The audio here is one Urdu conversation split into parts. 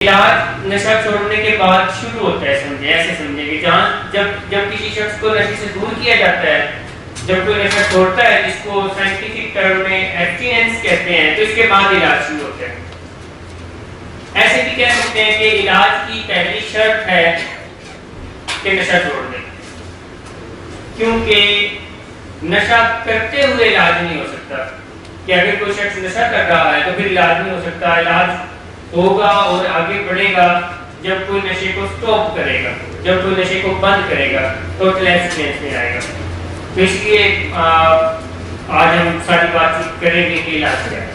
علاج نشہ چھوڑنے کے بعد شروع ہوتا ہے، سمجھے ایسے سمجھے کہ جہاں جب کسی شخص کو نشے سے دور کیا جاتا ہے، جب کوئی نشہ چھوڑتا ہے جس کو سائنٹیفک ٹرم میں ایبسٹیننس کہتے ہیں، تو اس کے بعد علاج شروع ہوتا ہے۔ ایسے بھی کہہ سکتے ہیں کہ علاج کی پہلی شرط ہے کہ نشہ چھوڑ دیں، کیونکہ نشہ کرتے ہوئے علاج نہیں ہو سکتا، کہ اگر کوئی شخص نشہ کر رہا ہے تو پھر علاج نہیں ہو سکتا۔ علاج ہوگا اور آگے بڑھے گا جب کوئی نشے کو سٹاپ کرے گا، جب کوئی نشے کو بند کرے گا، ٹوٹل ایبسٹیننس میں آئے گا۔ تو اس لیے آج ہم ساری بات چیت کریں گے کہ علاج کیا ہے۔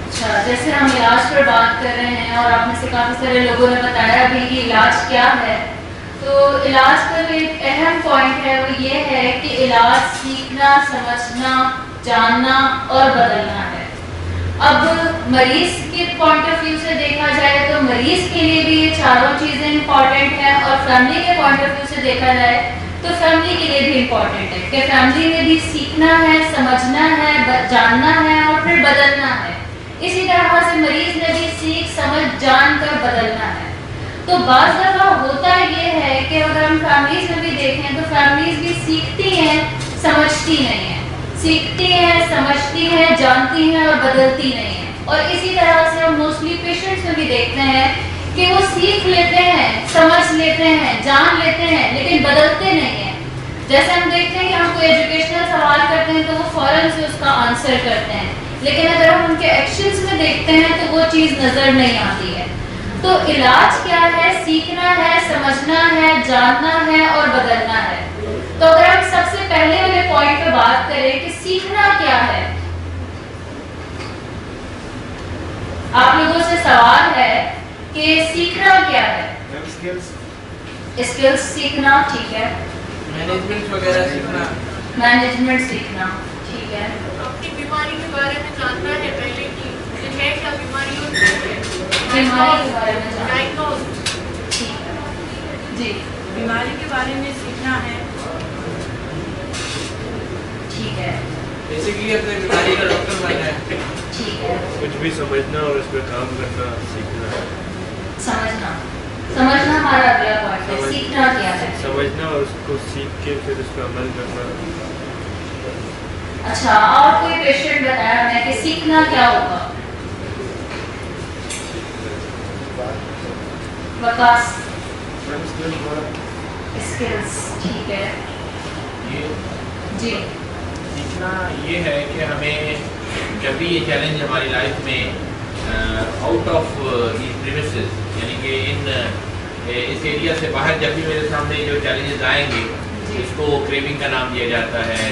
اچھا، جیسے ہم علاج پر بات کر رہے ہیں اور آپ میں سے کافی سارے لوگوں نے بتایا بھی کہ علاج کیا ہے، تو علاج پر ایک اہم پوائنٹ ہے، وہ یہ ہے کہ علاج سیکھنا، سمجھنا، جاننا اور بدلنا ہے۔ اب مریض کے پوائنٹ آف ویو سے دیکھا جائے تو مریض کے لیے بھی یہ چاروں چیزیں امپورٹنٹ ہیں، اور فیملی کے پوائنٹ آف ویو سے دیکھا جائے تو فیملی کے لیے بھی امپورٹنٹ ہے کہ فیملی میں بھی سیکھنا ہے، سمجھنا ہے، جاننا ہے اور پھر بدلنا ہے۔ اسی طرح سے مریض نے بھی سیکھ سمجھ جان کر بدلنا ہے۔ تو بعض دفعہ ہوتا یہ ہے کہ اگر ہم فیملیز میں بھی دیکھیں تو فیملیز بھی سیکھتی ہیں، سمجھتی نہیں ہیں، سیکھتی ہیں، سمجھتی ہیں، جانتی ہیں اور بدلتی نہیں ہیں۔ اور اسی طرح سے ہم موسٹلی پیشنٹس میں بھی دیکھتے ہیں کہ وہ سیکھ لیتے ہیں، سمجھ لیتے ہیں، جان لیتے ہیں، لیکن بدلتے نہیں ہیں۔ جیسے ہم دیکھتے ہیں کہ ہم کوئی ایجوکیشنل سوال کرتے ہیں تو وہ فوراً سے اس کا آنسر کرتے ہیں، لیکن اگر ہم ان کے ایکشنز میں دیکھتے ہیں تو وہ چیز نظر نہیں آتی ہے۔ تو علاج کیا ہے؟ سیکھنا ہے، سمجھنا ہے، جاننا ہے اور بدلنا ہے۔ تو اگر ہم سب سے پہلے والے پوائنٹ پہ بات کریں کہ سیکھنا کیا ہے، آپ لوگوں سے سوال ہے کہ سیکھنا کیا ہے؟ اسکلز سیکھنا، ٹھیک ہے۔ مینجمنٹ وغیرہ سیکھنا، مینجمنٹ سیکھنا، ٹھیک ہے۔ اپنی بیماری کے بارے میں جاننا ہے پہلے کہ ہے کیا بیماری اور کیا ہے، بیماری کے بارے میں جاننا، ڈائگنوز، ٹھیک ہے جی، بیماری کے بارے میں سیکھنا ہے، ٹھیک ہے، بیسیکلی اپنے بیماری کا ڈاکٹر بننا ہے۔ ٹھیک ہے۔ کچھ بھی سمجھنا اور اس پہ کام کرنا سیکھنا ہے۔ سمجھنا ہمارا اگلا پوائنٹ ہے۔ سیکھنا کیا ہے؟ سمجھنا اور اس کو سیکھ کے پھر اس پہ عمل کرنا۔ اچھا، اور کوئی پیشنٹ بتایا ہمیں کہ سیکھنا کیا ہوگا؟ وکاس، اسکلز، ٹھیک ہے جی۔ سیکھنا یہ ہے کہ ہمیں جب بھی یہ چیلنج ہماری لائف میں آؤٹ آف دیز پریمیسز، یعنی کہ اس ایریا سے باہر جب بھی میرے سامنے جو چیلنجز آئیں گے، اس کو کریونگ کا نام دیا جاتا ہے،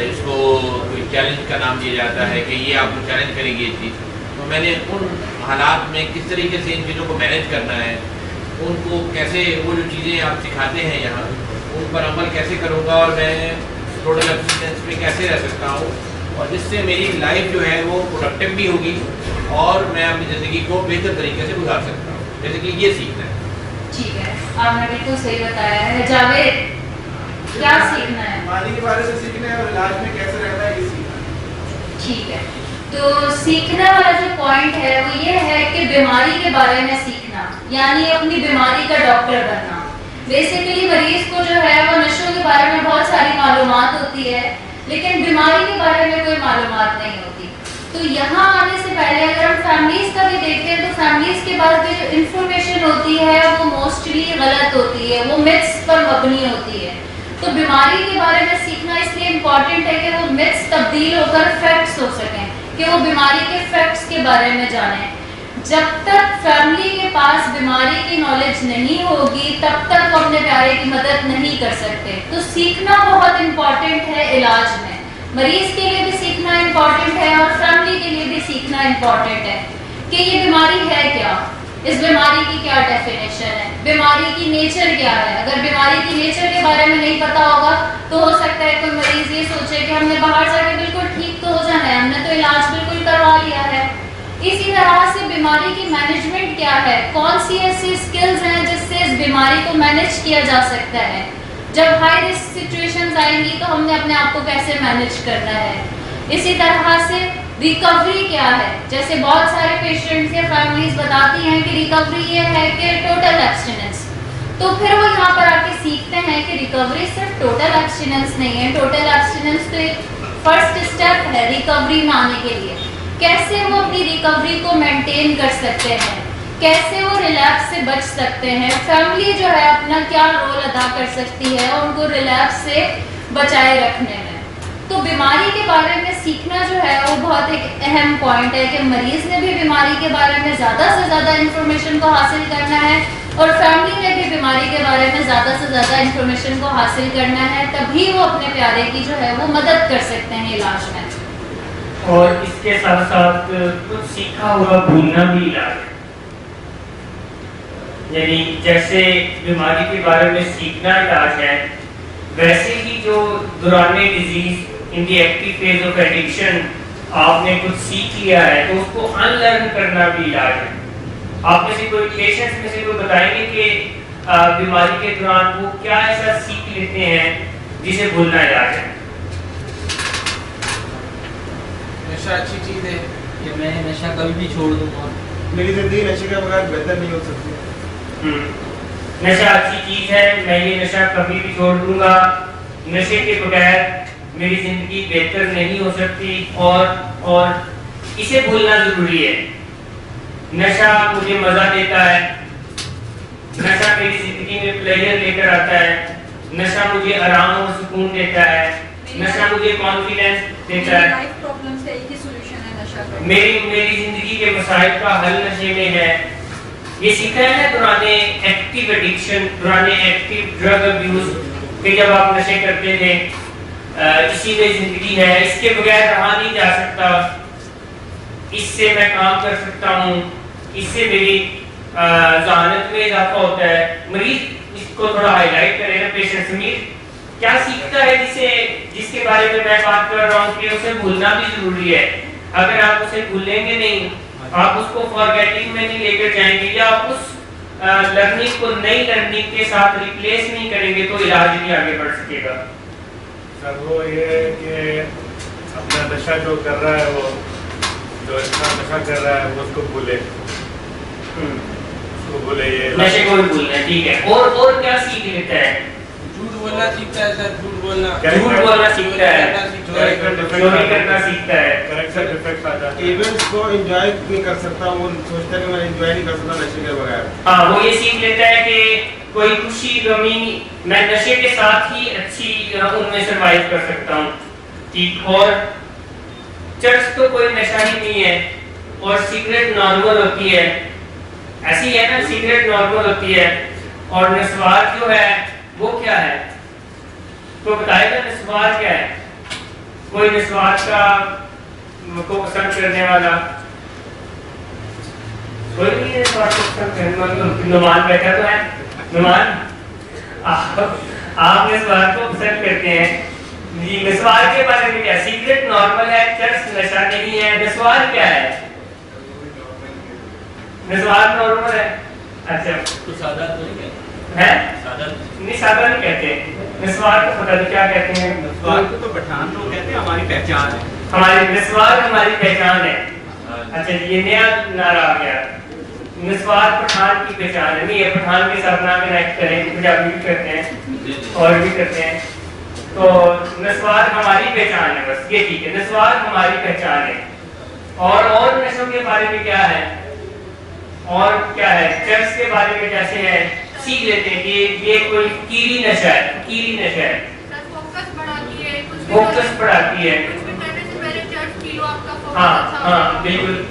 اس کو کوئی چیلنج کا نام دیا جاتا ہے کہ یہ آپ کو چیلنج کرے گی یہ چیز، تو میں نے ان حالات میں کس طریقے سے ان چیزوں کو مینیج کرنا ہے، ان کو کیسے وہ جو چیزیں آپ سکھاتے ہیں یہاں ان پر عمل کیسے کروں گا، اور میں ٹوٹل ایبسٹیننس میں کیسے رہ سکتا ہوں، اور جس سے میری لائف جو ہے وہ پروڈکٹیو بھی ہوگی اور میں اپنی زندگی کو بہتر طریقے سے گزار سکتا ہوں۔ جیسے کہ یہ سیکھنا ہے۔ ٹھیک ہے، آپ نے بالکل صحیح بتایا ہے۔ جاوید، کیا سیکھنا ہے؟ بیماری کے بارے سے سیکھنا ہے اور علاج میں کیسے رہنا ہے یہ سیکھنا ہے۔ ٹھیک ہے، تو سیکھنے والا جو پوائنٹ ہے وہ یہ ہے کہ بیماری کے بارے میں سیکھنا، یعنی اپنی بیماری کا ڈاکٹر بننا۔ بیسیکلی مریض کو جو ہے وہ نشوں کے بارے میں بہت ساری معلومات ہوتی ہے، لیکن بیماری کے بارے میں کوئی معلومات نہیں ہوتی۔ تو یہاں آنے سے پہلے اگر ہم فیملیز کا بھی دیکھتے ہیں تو فیملیز کے پاس بھی جو انفارمیشن ہوتی ہے وہ موسٹلی غلط ہوتی ہے، وہ متس پر مبنی ہوتی ہے۔ تو بیماری کے بارے میں سیکھنا اس لیے امپورٹنٹ ہے کہ وہ متس تبدیل ہو کر فیکٹس ہو سکیں، کہ وہ بیماری کے فیکٹس کے بارے میں جانیں۔ جب تک فیملی کے پاس بیماری کی نالج نہیں ہوگی تب تک وہ اپنے پیارے کی مدد نہیں کر سکتے۔ تو سیکھنا بہت امپورٹنٹ ہے علاج میں، مریض کے لیے بھی سیکھنا امپورٹنٹ ہے اور فیملی کے لیے بھی سیکھنا امپورٹنٹ ہے کہ یہ بیماری ہے کیا، اس بیماری کی کیا ڈیفینیشن ہے، بیماری کی نیچر کیا ہے۔ اگر بیماری کی نیچر کے بارے میں نہیں پتا ہوگا تو ہو سکتا ہے کوئی مریض یہ سوچے کہ ہم نے باہر جا کے بالکل ٹھیک تو ہو جانا ہے، ہم نے تو علاج بالکل کروا لیا ہے۔ اسی طرح سے بیماری کی مینجمنٹ کیا ہے، کون سی ایسی اسکلز ہیں جس سے اس بیماری کو مینیج کیا جا سکتا ہے۔ جب ہائی رسک سچویشنز آئیں گی تو ہم نے اپنے آپ کو کیسے مینیج کرنا ہے۔ اسی طرح سے ریکوری کیا ہے. جیسے بہت سارے پیشنٹس یا فیملیز بتاتی ہیں کہ ریکوری یہ ہے کہ ٹوٹل ایبسٹیننس. تو پھر وہ یہاں پر آ کے سیکھتے ہیں کہ ریکوری صرف ٹوٹل ایبسٹیننس نہیں ہے. ٹوٹل ایبسٹیننس تو ایک فرسٹ اسٹیپ ہے ریکوری میں آنے کے لیے. کیسے وہ اپنی ریکوری کو مینٹین کر سکتے ہیں, کیسے وہ ریلیپس سے بچ سکتے ہیں, فیملی جو ہے اپنا کیا رول ادا کر سکتی ہے ان کو ریلیپس سے بچائے رکھنے میں. تو بیماری کے بارے میں سیکھنا جو ہے وہ بہت ایک اہم پوائنٹ ہے کہ مریض نے بھی بیماری کے بارے میں زیادہ سے زیادہ انفارمیشن کو حاصل کرنا ہے اور فیملی نے بھی بیماری کے بارے میں زیادہ سے زیادہ انفارمیشن کو حاصل کرنا ہے. تبھی وہ اپنے پیارے کی جو ہے وہ مدد کر سکتے ہیں علاج میں. اور اس کے ساتھ ساتھ کچھ سیکھا ہوا بھولنا بھی علاج ہے. یعنی جیسے بیماری کے بارے میں سیکھنا علاج ہے, ویسے ہی جو دوران disease in the active phase of addiction آپ نے کچھ سیکھ لیا ہے تو اس کو ان لرن کرنا بھی علاج ہے. آپ میں سے کوئی پیشنٹس میں سے کوئی بتائیں گے کہ بیماری کے دوران وہ کیا ایسا سیکھ لیتے ہیں جسے بھولنا علاج ہے؟ نشہ اچھی چیز ہے کہ میں نشہ کبھی بھی چھوڑ دوں گا. میری زندگی نشے کے بغیر بہتر نہیں ہو سکتی. نشہ اچھی چیز ہے, میں یہ نشہ کبھی بھی چھوڑ دوں گا. نشے کے بغیر میری زندگی بہتر نہیں ہو سکتی اور اسے بھولنا ضروری ہے. نشہ مجھے مزہ دیتا ہے, نشہ میری زندگی میں پلیئر لے کر آتا ہے, نشہ مجھے آرام اور سکون دیتا ہے, نشہ مجھے کانفیڈنس دیتا ہے. لائف پرابلمز کا ایک ہی سولوشن ہے نشہ کا. میری زندگی کے مسائل کا حل نشے میں ہے. یہ سیکھا ہے نا دوران ایکٹیو ایڈکشن, دوران ایکٹیو ڈرگ ابیوز, کہ جب آپ نشے کرتے تھے اسی میں زندگی ہے, اس کے بغیر رہا نہیں جا سکتا, اس سے میں کام کر سکتا ہوں, اس سے میری ذہانت میں اضافہ ہوتا ہے. مریض اس کو تھوڑا ہائی لائٹ کرے نا پیشنٹ سمیر, کیا سیکھتا ہے جس کے بارے میں بات کر رہا ہوں کہ اسے بھولنا بھی ضروری ہے. اگر آپ اسے بھولیں گے نہیں, آپ اس کو فارگیٹنگ میں نہیں لے کر جائیں گے یا آپ اس لرننگ کو نئی لرننگ کے ساتھ ریپلیس نہیں کریں گے تو علاج نہیں آگے بڑھ سکے گا. سر وہ یہ ہے کہ اپنا نشہ جو کر رہا ہے, وہ جو انسان نشہ کر رہا ہے وہ اس کو بھولے, اس کو بھولے. یہ نشے کو بھی بھولنا ہے, ٹھیک ہے. اور کیا سیکھ لیتا ہے؟ جھوٹ بولنا سیکھتا ہے سر, جھوٹ بولنا سیکھتا ہے, چوری کرنا سیکھتا ہے. کریکٹر ڈیفیکٹ آ جاتا ہے. ایونٹس کو انجوائے نہیں کر سکتا, وہ سوچتا ہے کہ میں انجوائے نہیں کر سکتا نشے کے بغیر. ہاں, وہ یہ سیکھ لیتا ہے کہ کوئی خوشی غمی میں نشے کے ساتھ ہی اچھی ان میں سروائیو کر سکتا ہوں. ٹھیک. اور چرس تو کوئی نشہ ہی نہیں ہے, اور سگریٹ نارمل ہوتی ہے, ایسی ہے نا, سگریٹ نارمل ہوتی ہے. اور نسوار جو ہے وہ کیا ہے, تو بتائے گا نسوار کیا ہے؟ کوئی نسوار کا کو پسند کرنے والا کوئی نہیں ہے. نسوار کو پسند کرنے والا نعمان بیٹھا تو ہے. نعمان, آپ نسوار کو پسند کرتے ہیں جی. نسوار کے بارے میں کیا؟ سگریٹ نارمل ہے, چرس نشہ نہیں ہے. نسوار کیا ہے؟ نسوار نارمل ہے. اچھا, تو سادہ تو نہیں کہتے ہے سادہ نہیں, سادہ نہیں کہتے. نسوار کو پتہ نہیں کیا کہتے ہیں. نسوار کو تو پٹھان لوگ کہتے ہیں, ہماری پہچان ہے. ہماری نسوار ہماری پہچان ہے. اچھا جی, یہ نیا نعرہ آ گیا. نسوار پٹھان کی پہچان ہے. نہیں, یہ پٹھان کے ساتھ نہ کنیکٹ کریں, پنجابی بھی کرتے ہیں اور بھی کرتے ہیں. تو نسوار ہماری پہچان ہے, بس یہ ٹھیک ہے. نسوار ہماری پہچان ہے. اور نشوں کے بارے میں کیا ہے, اور کیا ہے؟ چرس کے بارے میں کیسے ہے سیکھ لیتے ہیں کہ یہ کوئی کیڑی نشہ ہے. کیڑی نشہ ہے, سر فوکس بڑھاتی ہے, کچھ بھی فوکس بڑھاتی ہے. کچھ بھی کرنے سے پہلے چرچ پی لو, آپ کا فوکس ہاں اچھا ہاں ہوگا. بالکل.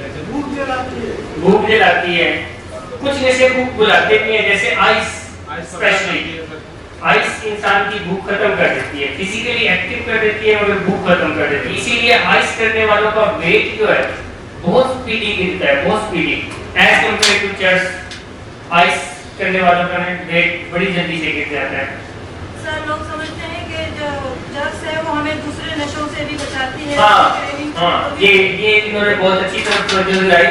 بھوک جلاتی ہے. کچھ نشے بھوک بلاتے بھی ہیں, جیسے آئس. اسپیشلی آئس انسان کی بھوک ختم کر دیتی ہے, فزیکلی ایکٹیو کر دیتی ہے مگر بھوک ختم کر دیتی ہے. اسی لیے آئس کرنے والوں کا ویٹ جو ہے بہت اسپیڈی گرتا ہے, بہت اسپیڈی ایز کمپیئر ٹو چرس. آئس کرنے والوں کا ویٹ بڑی جلدی سے گر جاتا ہے. سر لوگ سمجھتے ہیں کہ جو چرس ہے وہ ہمیں دوسرے نشوں سے بھی بچاتی ہے. ہاں, یہ انہوں نے بہت اچھی طرح توجہ دلائی.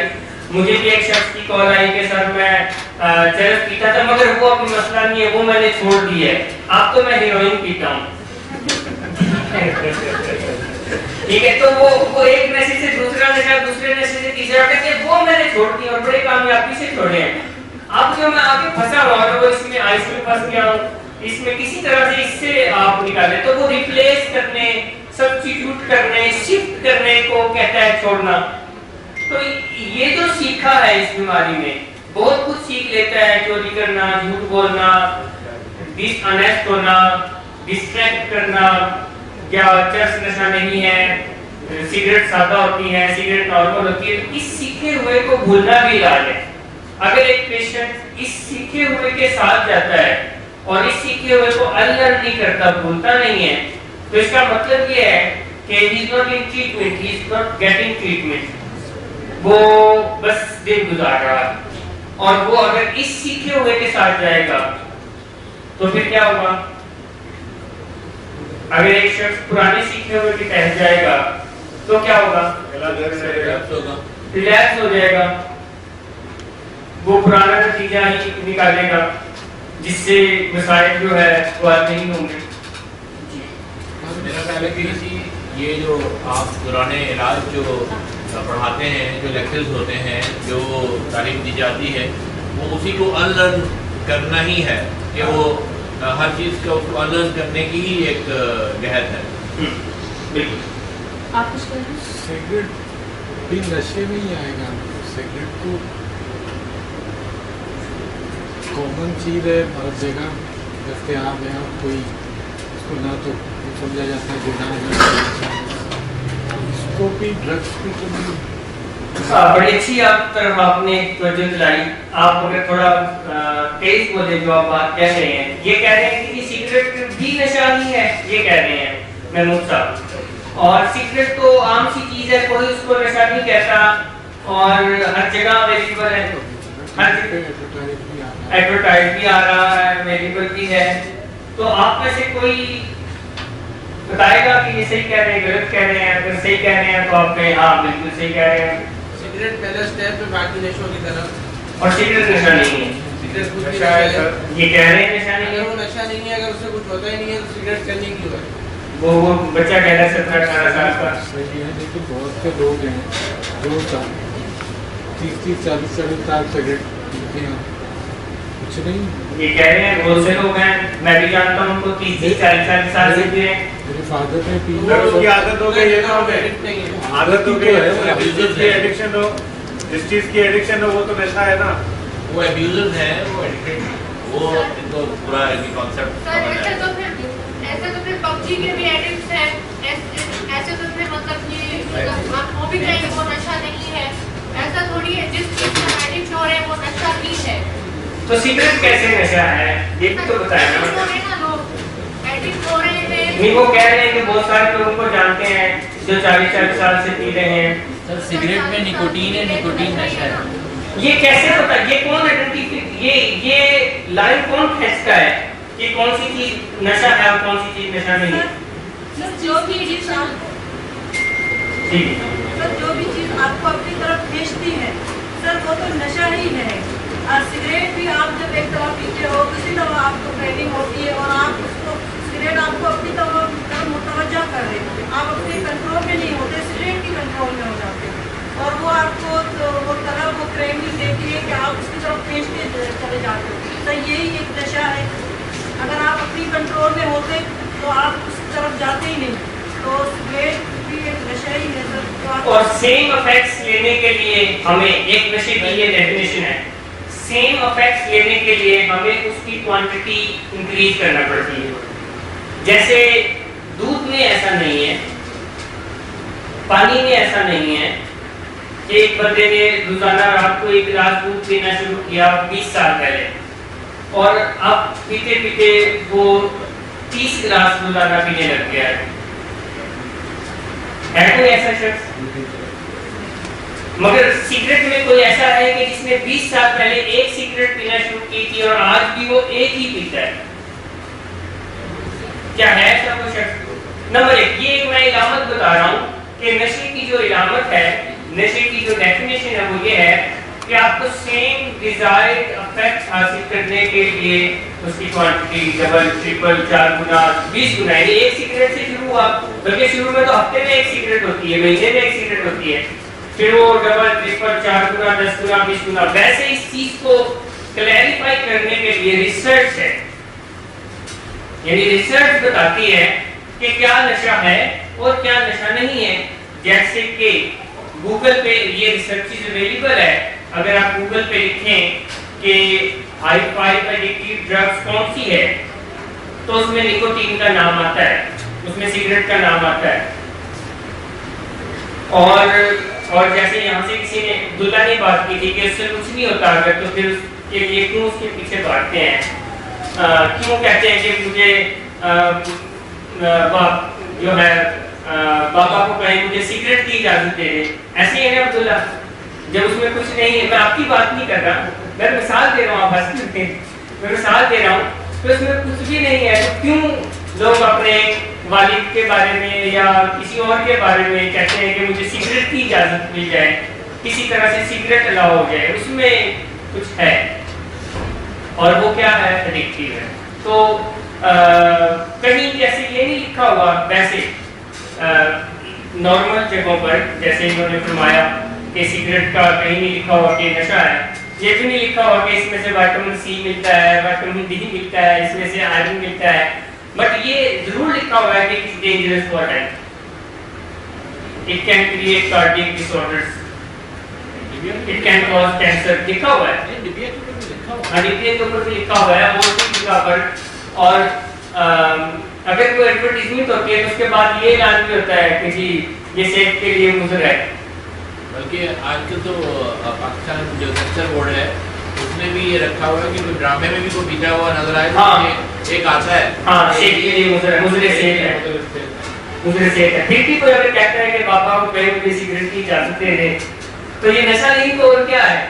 مجھے بھی ایک شخص کی کال آئی کہ سر میں چرس پیتا تھا مگر وہ ابھی مسئلہ نہیں ہے, وہ میں نے چھوڑ دی ہے, اب تو میں ہیروئن پیتا ہوں. ٹھیک ہے، تو وہ ایک نشے سے دوسرا نشہ، دوسرے نشے سے تیسرا کہتے ہیں وہ میں نے چھوڑ دیا اور بڑے کامیابی سے چھوڑے ہیں. اب جو میں آگے پھنسا ہوا ہوں وہ اس میں پھنس گیا ہوں، اس میں کسی طرح سے اس سے آپ نکالیں تو وہ ریپلیس کرنے، سبسٹیٹیوٹ کرنے، شفٹ کرنے کو کہتا ہے چھوڑنا. تو یہ جو سیکھا ہے اس بیماری میں بہت کچھ سیکھ لیتا ہے، چوری کرنا، جھوٹ بولنا، ڈس آنیسٹ ہونا، ڈسٹریکٹ کرنا، یا چرس نشہ نہیں ہے، سگریٹ سادہ ہوتی ہے، سگریٹ نارمل ہوتی ہے. اس سیکھے ہوئے کو بھولنا بھی علاج ہے. اگر ایک پیشنٹ اس سیکھے ہوئے کے ساتھ جاتا ہے اور اس سیکھے ہوئے کو الرن نہیں کرتا، بھولتا نہیں ہے، تو اس کا مطلب یہ ہے کہ he is not in treatment, he is not getting treatment. وہ بس دن گزار رہا ہے. اور وہ اگر اس سیکھے ہوئے کے ساتھ جائے گا تو پھر کیا ہوگا؟ اگر ایک شخص پرانے سیکھے ہوئے کے تحت جائے گا تو کیا ہوگا؟ ریلیکس ہو جائے گا، وہ پرانا نتیجہ ہی نکالے گا جس سے مسائل جو ہے وہ حل نہیں ہوں گے. میرا خیال ہے کہ یہ جو آپ دوران علاج جو پڑھاتے ہیں، جو لیکچرز ہوتے ہیں، جو تعلیم دی جاتی ہے، وہ اسی کو انلرن کرنا ہی ہے کہ وہ ہر چیز کو انلرن کرنے کی ہی ایک جہد ہے. بالکل. آپ کچھ کہیں؟ سگریٹ بھی نشے میں ہی آئے گا. سگریٹ تو کامن چیز ہے، ہر جگہ دستیاب ہے، اور کوئی اس کو نہ تو سمجھا جاتا ہے گناہ ہے، اس کو بھی ڈرگس بھی تو نہیں. بڑی اچھی آپ طرف آپ نے توجہ دلائی. آپ اگر تھوڑا تیز بولے جو آپ بات کہہ رہے ہیں، یہ کہہ رہے ہیں کہ سگریٹ بھی نشہ ہی ہے، یہ کہہ رہے ہیں محمود صاحب. اور سگریٹ تو عام سی چیز ہے، کوئی اس کو نشہ نہیں کہتا اور ہر جگہ اویلیبل ہے، ہر جگہ ایڈورٹائز بھی آ رہا ہے، اویلیبل بھی ہے. تو آپ میں سے کوئی بتائے گا کہ یہ صحیح کہہ رہے ہیں، غلط کہہ رہے ہیں؟ اگر صحیح کہہ رہے ہیں تو آپ کہیں ہاں بالکل صحیح کہہ رہے ہیں. سگریٹ پہلا سٹیپ ہے باقی نشوں کی طرف. اور سگریٹ نشہ نہیں ہے، سگریٹ کچھ نشہ ہے. یہ کہہ رہے ہیں نشہ نہیں اگر ہے. وہ نشہ نہیں ہے، اگر اس سے کچھ ہوتا ہی نہیں ہے تو سگریٹ کرنے کیوں ہے؟ وہ بچہ کہہ رہا ہے 17-18 سال کا. صحیح ہے، لیکن بہت سے لوگ ہیں جو 30-40 سال سگریٹ پیتے ہیں، کچھ نہیں. یہ کہہ رہے ہیں بہت سے لوگ ہیں، میں بھی جانتا ہوں ان کو 30-40 سال سے پی رہے ہیں. میرے فادر نے پی. اس کی عادت ہو گئی ہے نا، عادت ہو گئی ہے. جس چیز کی ایڈکشن ہو، جس چیز کی ایڈکشن ہو وہ تو نشہ ہے نا. وہ ابیوزرز ہیں، وہ ایڈکٹڈ، وہ ان کو پورا کانسیپٹ سر ایسے تو پھر پب جی کے بھی ایڈکٹس ہیں، ایسے تو پھر مطلب یہ آپ وہ بھی کہیں گے وہ نشہ نہیں ہے. ایسا تھوڑی ہے جس چیز سے ایڈکٹ ہو رہے ہیں وہ نشہ ہی ہے. تو سگریٹ کیسے نشہ ہے یہ بھی تو بتائیں نا. ایڈکٹ ہو رہے ہیں. نہیں، وہ کہہ رہے ہیں کہ بہت سارے لوگوں کو جانتے ہیں جو 40 سال سے پی رہے ہیں. سر سگریٹ میں نکوٹین ہے، نکوٹین نشہ ہے. یہ کیسے پتا؟ یہ کون یہ لائن کون کھینچتا ہے کہ کون سی چیز نشہ ہے اور کون سی چیز نشہ نہیں ہے؟ جو بھی چیز جی سر، جو بھی چیز آپ کو اپنی طرف کھینچتی ہے سر، وہ تو نشہ ہی ہے. اور سگریٹ بھی آپ جب ایک طرف پیتے ہو، کسی طرح آپ کو کریونگ ہوتی ہے اور آپ اس کو سگریٹ آپ کو اپنی طرف متوجہ کر رہے ہیں، آپ اپنے کنٹرول میں نہیں ہوتے، سگریٹ کی کنٹرول میں ہو جاتے ہیں. اور وہ آپ کو وہ طرح وہ کریونگ دیتی ہے کہ آپ اس کی طرف کھینچتے چلے جاتے ہو. تو یہی ایک نشہ ہے. اگر آپ اپنی کنٹرول میں ہوتے تو آپ اس طرف جاتے ہی نہیں. تو سگریٹ بھی ایک نشہ ہی ہے سر. اور سیم افیکٹس لینے کے لیے ہمیں ایک نشے کی یہ ڈیفینیشن ہے، سیم افیکٹس لینے کے لیے ہمیں اس کی کوانٹٹی انکریز کرنا پڑتی ہے. جیسے دودھ میں ایسا نہیں ہے، پانی میں ایسا نہیں ہے کہ ایک بندے نے روزانہ رات کو 1 گلاس دودھ پینا شروع کیا 20 سال پہلے اور اب پیتے پیتے وہ 30 گلاس روزانہ پینے لگ گیا ہے. کوئی ایسا شخص؟ مگر سگریٹ میں کوئی ایسا ہے کہ جس نے 20 سال پہلے ایک سگریٹ پینا شروع کی تھی اور آج بھی وہ ایک ہی پیتا ہے؟ کیا ہے ایسا کوئی شخص؟ نمبر 1 یہ ایک میں علامت بتا رہا ہوں کہ نشے کی جو علامت ہے، نشے کی جو ڈیفینیشن ہے وہ یہ ہے کہ آپ کو سیم ڈیزائرڈ افیکٹ حاصل کرنے کے لیے اس کی کوانٹٹی ڈبل ٹرپل 4 گنا 20 گنا ہے. ایک سگریٹ سے شروع ہوا, بلکہ شروع میں تو ہفتے میں ایک سگریٹ ہوتی ہے, مہینے میں ایک سگریٹ ہوتی ہے, پھر وہ ڈبل ٹرپل 4 گنا 10 گنا 20 گنا. ویسے اس چیز کو کلیریفائی کرنے کے لیے ریسرچ ہے, یعنی ریسرچ بتاتی ہے کہ کیا نشہ ہے اور کیا نشہ نہیں ہے. جیسے کہ گوگل پہ یہ ریسرچ اویلیبل ہے, اگر آپ گوگل پہ لکھیں کہ ہائی فائیو ایڈکٹیو ڈرگس کون سی ہے تو اس میں نکوٹین کا نام آتا ہے, اس میں سگریٹ کا نام آتا ہے. اور جیسے یہاں سے کسی نے عبداللہ نے بات کی تھی کہ اس سے کچھ نہیں ہوتا اگر, تو پھر اس کے لیے کیوں اس کے پیچھے بھاگتے ہیں, کیوں کہتے ہیں کہ مجھے جو ہے بابا کو کہیں مجھے سگریٹ کی اجازت دے دے. ایسے ہی ہے نا عبداللہ, جب اس میں کچھ نہیں ہے. میں آپ کی بات نہیں کر رہا, میں مثال دے رہا ہوں, آپ ہنس کرتے ہیں, میں مثال دے رہا ہوں. تو اس میں کچھ بھی نہیں ہے تو کیوں لوگ اپنے والد کے بارے میں یا کسی اور کے بارے میں کہتے ہیں کہ مجھے سگریٹ کی اجازت مل جائے, کسی طرح سے سگریٹ الاؤ ہو جائے. اس میں کچھ ہے اور وہ کیا ہے, ایڈکٹیو ہے. تو کہیں جیسے یہ نہیں لکھا ہوا, ویسے نارمل جگہوں پر جیسے انہوں نے فرمایا کہ سگریٹ کا کہیں نہیں لکھا ہوا کہ نشہ ہے, یہ بھی نہیں لکھا ہوا کہ اس میں سے وٹامن سی ملتا ہے, وٹامن ڈی ملتا ہے, اس میں سے آئرن ملتا ہے. بٹ یہ ضرور لکھا ہوا ہے کہ it's dangerous for health, it can create cardiac disorders, it can cause cancer. لکھا ہوا ہے, ڈی کے اوپر بھی لکھا ہوا ہے, اور بھی لکھا ہوا ہے. اور اگر کوئی ایڈورٹائزمنٹ ہوتی ہے تو اس کے بعد یہ اعلان بھی ہوتا ہے کہ جی یہ صحت کے لیے مضر ہے. بلکہ آج کل تو پاکستان جو سینسر بورڈ ہے اس نے بھی یہ رکھا ہوا ہے کہ کوئی ڈرامے میں بھی کوئی پیتا ہوا نظر آئے تو ایک آتا ہے ہاں صحت کے لیے مضر ہے, مضر صحت ہے, مضر صحت ہے. پھر بھی کوئی اگر کہتا ہے کہ پاپا کو کہیں مجھے سگریٹ کی اجازت دے دے تو یہ نشہ نہیں تو اور کیا ہے,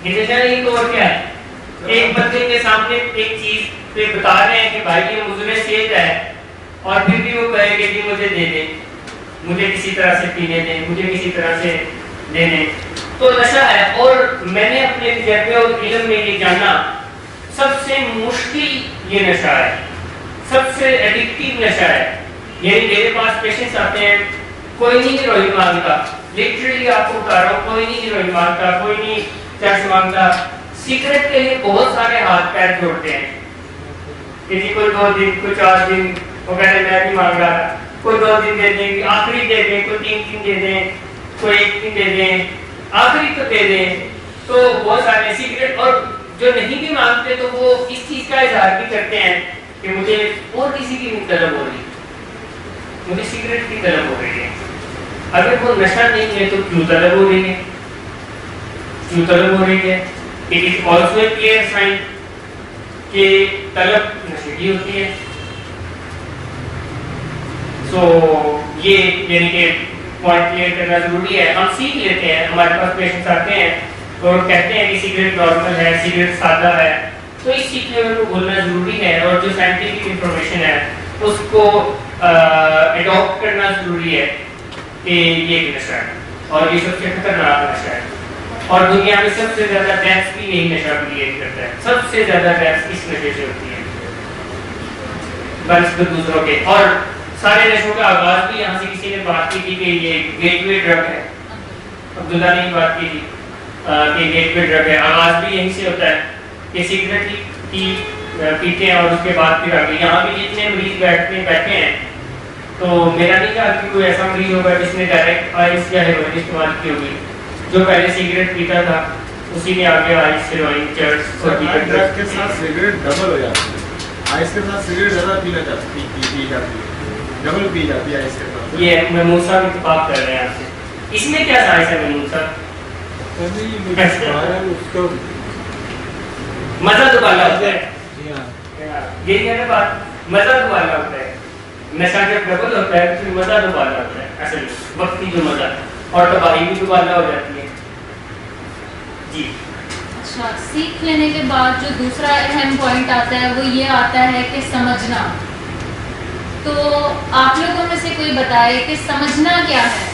یہ نشہ نہیں تو اور کیا ہے. ایک بندے کے سامنے ایک چیز پہ بتا رہے ہیں کہ بھائی یہ مضر صحت ہے, اور پھر بھی وہ کہے کہ جی مجھے دے دے, مجھے کسی طرح سے پینے دیں, مجھے کسی طرح سے دے دیں. تو نشہ ہے. اور میں نے اپنے تجربے اور علم میں یہ جانا سب سے مشکل یہ نشہ ہے, سب سے ایڈکٹیو نشہ ہے. یعنی میرے پاس پیشنٹس آتے ہیں, کوئی نہیں ہیروئن مانگتا, لٹرلی آپ کو بتا رہا ہوں, کوئی نہیں ہیروئن مانگتا, کوئی نہیں چرس مانگتا. سگریٹ کے لیے بہت سارے ہاتھ پیر جوڑتے ہیں, کسی کوئی 2 دن کوئی 4 دن, وہ کہتے ہیں میں بھی مانگ رہا تھا, کوئی 2 دن دے دیں, آخری دے دیں, کوئی 3 دن دے دیں, کوئی 1 دن دے دیں, آخری تو دے دیں. تو بہت سارے سگریٹ, اور جو نہیں بھی مانگتے تو وہ اس چیز کا اظہار بھی کرتے ہیں کہ مجھے اور کسی کی طلب ہو رہی, مجھے سگریٹ کی طلب ہو رہی ہے. اگر وہ نشہ نہیں ہے تو کیوں طلب ہو رہی ہے, کیوں طلب ہو رہی ہے. It is also a clear sign کہ طلب نشے کی ہوتی ہے. سو یہ یعنی کہ پوائنٹ کلیئر کرنا ضروری ہے. ہم سیکھ لیتے ہیں, ہمارے پاس پیشنٹس آتے ہیں اور کہتے ہیں کہ سگریٹ نارمل ہے, سگریٹ سادہ ہے, تو اس سیکھنے کو بولنا ضروری ہے, اور جو سائنٹیفک انفارمیشن ہے اس کو اڈاپٹ کرنا ضروری ہے کہ یہ ایک نشہ ہے اور یہ سب سے خطرناک نشہ ہے. اور دنیا میں سب سے زیادہ ڈیتھس بھی یہی نشہ کریٹ کرتا ہے, سب سے زیادہ ڈیتھس اس نشے سے ہوتی ہے بنسبت دوسروں کے. اور سارے نشوں کا آغاز بھی یہاں سے کسی نے بات کی تھی کہ یہ گیٹ وے ڈرگ ہے, عبداللہ نے بات کی تھی کہ گیٹ وے ڈرگ ہے. آغاز بھی یہیں سے ہوتا ہے کہ سگریٹ کی پیتے ہیں اور اس کے بعد پھر آگے. یہاں بھی جتنے مریض بیٹھے ہیں تو میرا نہیں کہا کہ کوئی ایسا مریض ہوگا جس نے ڈائریکٹ آئس یا ہیروئن استعمال کی ہوگی. جو پہلے سگریٹ پیتا تھا اسی نے آگے آئس, ہیروئن, چرس اور ڈرگ کے ساتھ سگریٹ ڈبل ہو جاتی ہے. آئس کے ساتھ سگریٹ زیادہ پی جاتی ہے, ڈبل پی جاتی ہے آئس کے ساتھ. یہ محمود صاحب اتفاق کر رہے ہیں آپ سے. اس میں کیا سائنس ہے محمود صاحب؟ مزہ تو بالا ہوتا ہے, یہی ہے نا بات, مزہ تو بالا ہوتا ہے. نشہ جب ڈبل ہوتا ہے تو مزہ تو بالا ہوتا ہے, اصل وقتی جو مزہ, اور تباہی بھی دوبارہ ہو جاتی ہے. جی اچھا, سیکھ لینے کے بعد جو دوسرا اہم پوائنٹ آتا ہے وہ یہ آتا ہے کہ سمجھنا. تو آپ لوگوں میں سے کوئی بتائے کہ سمجھنا کیا ہے؟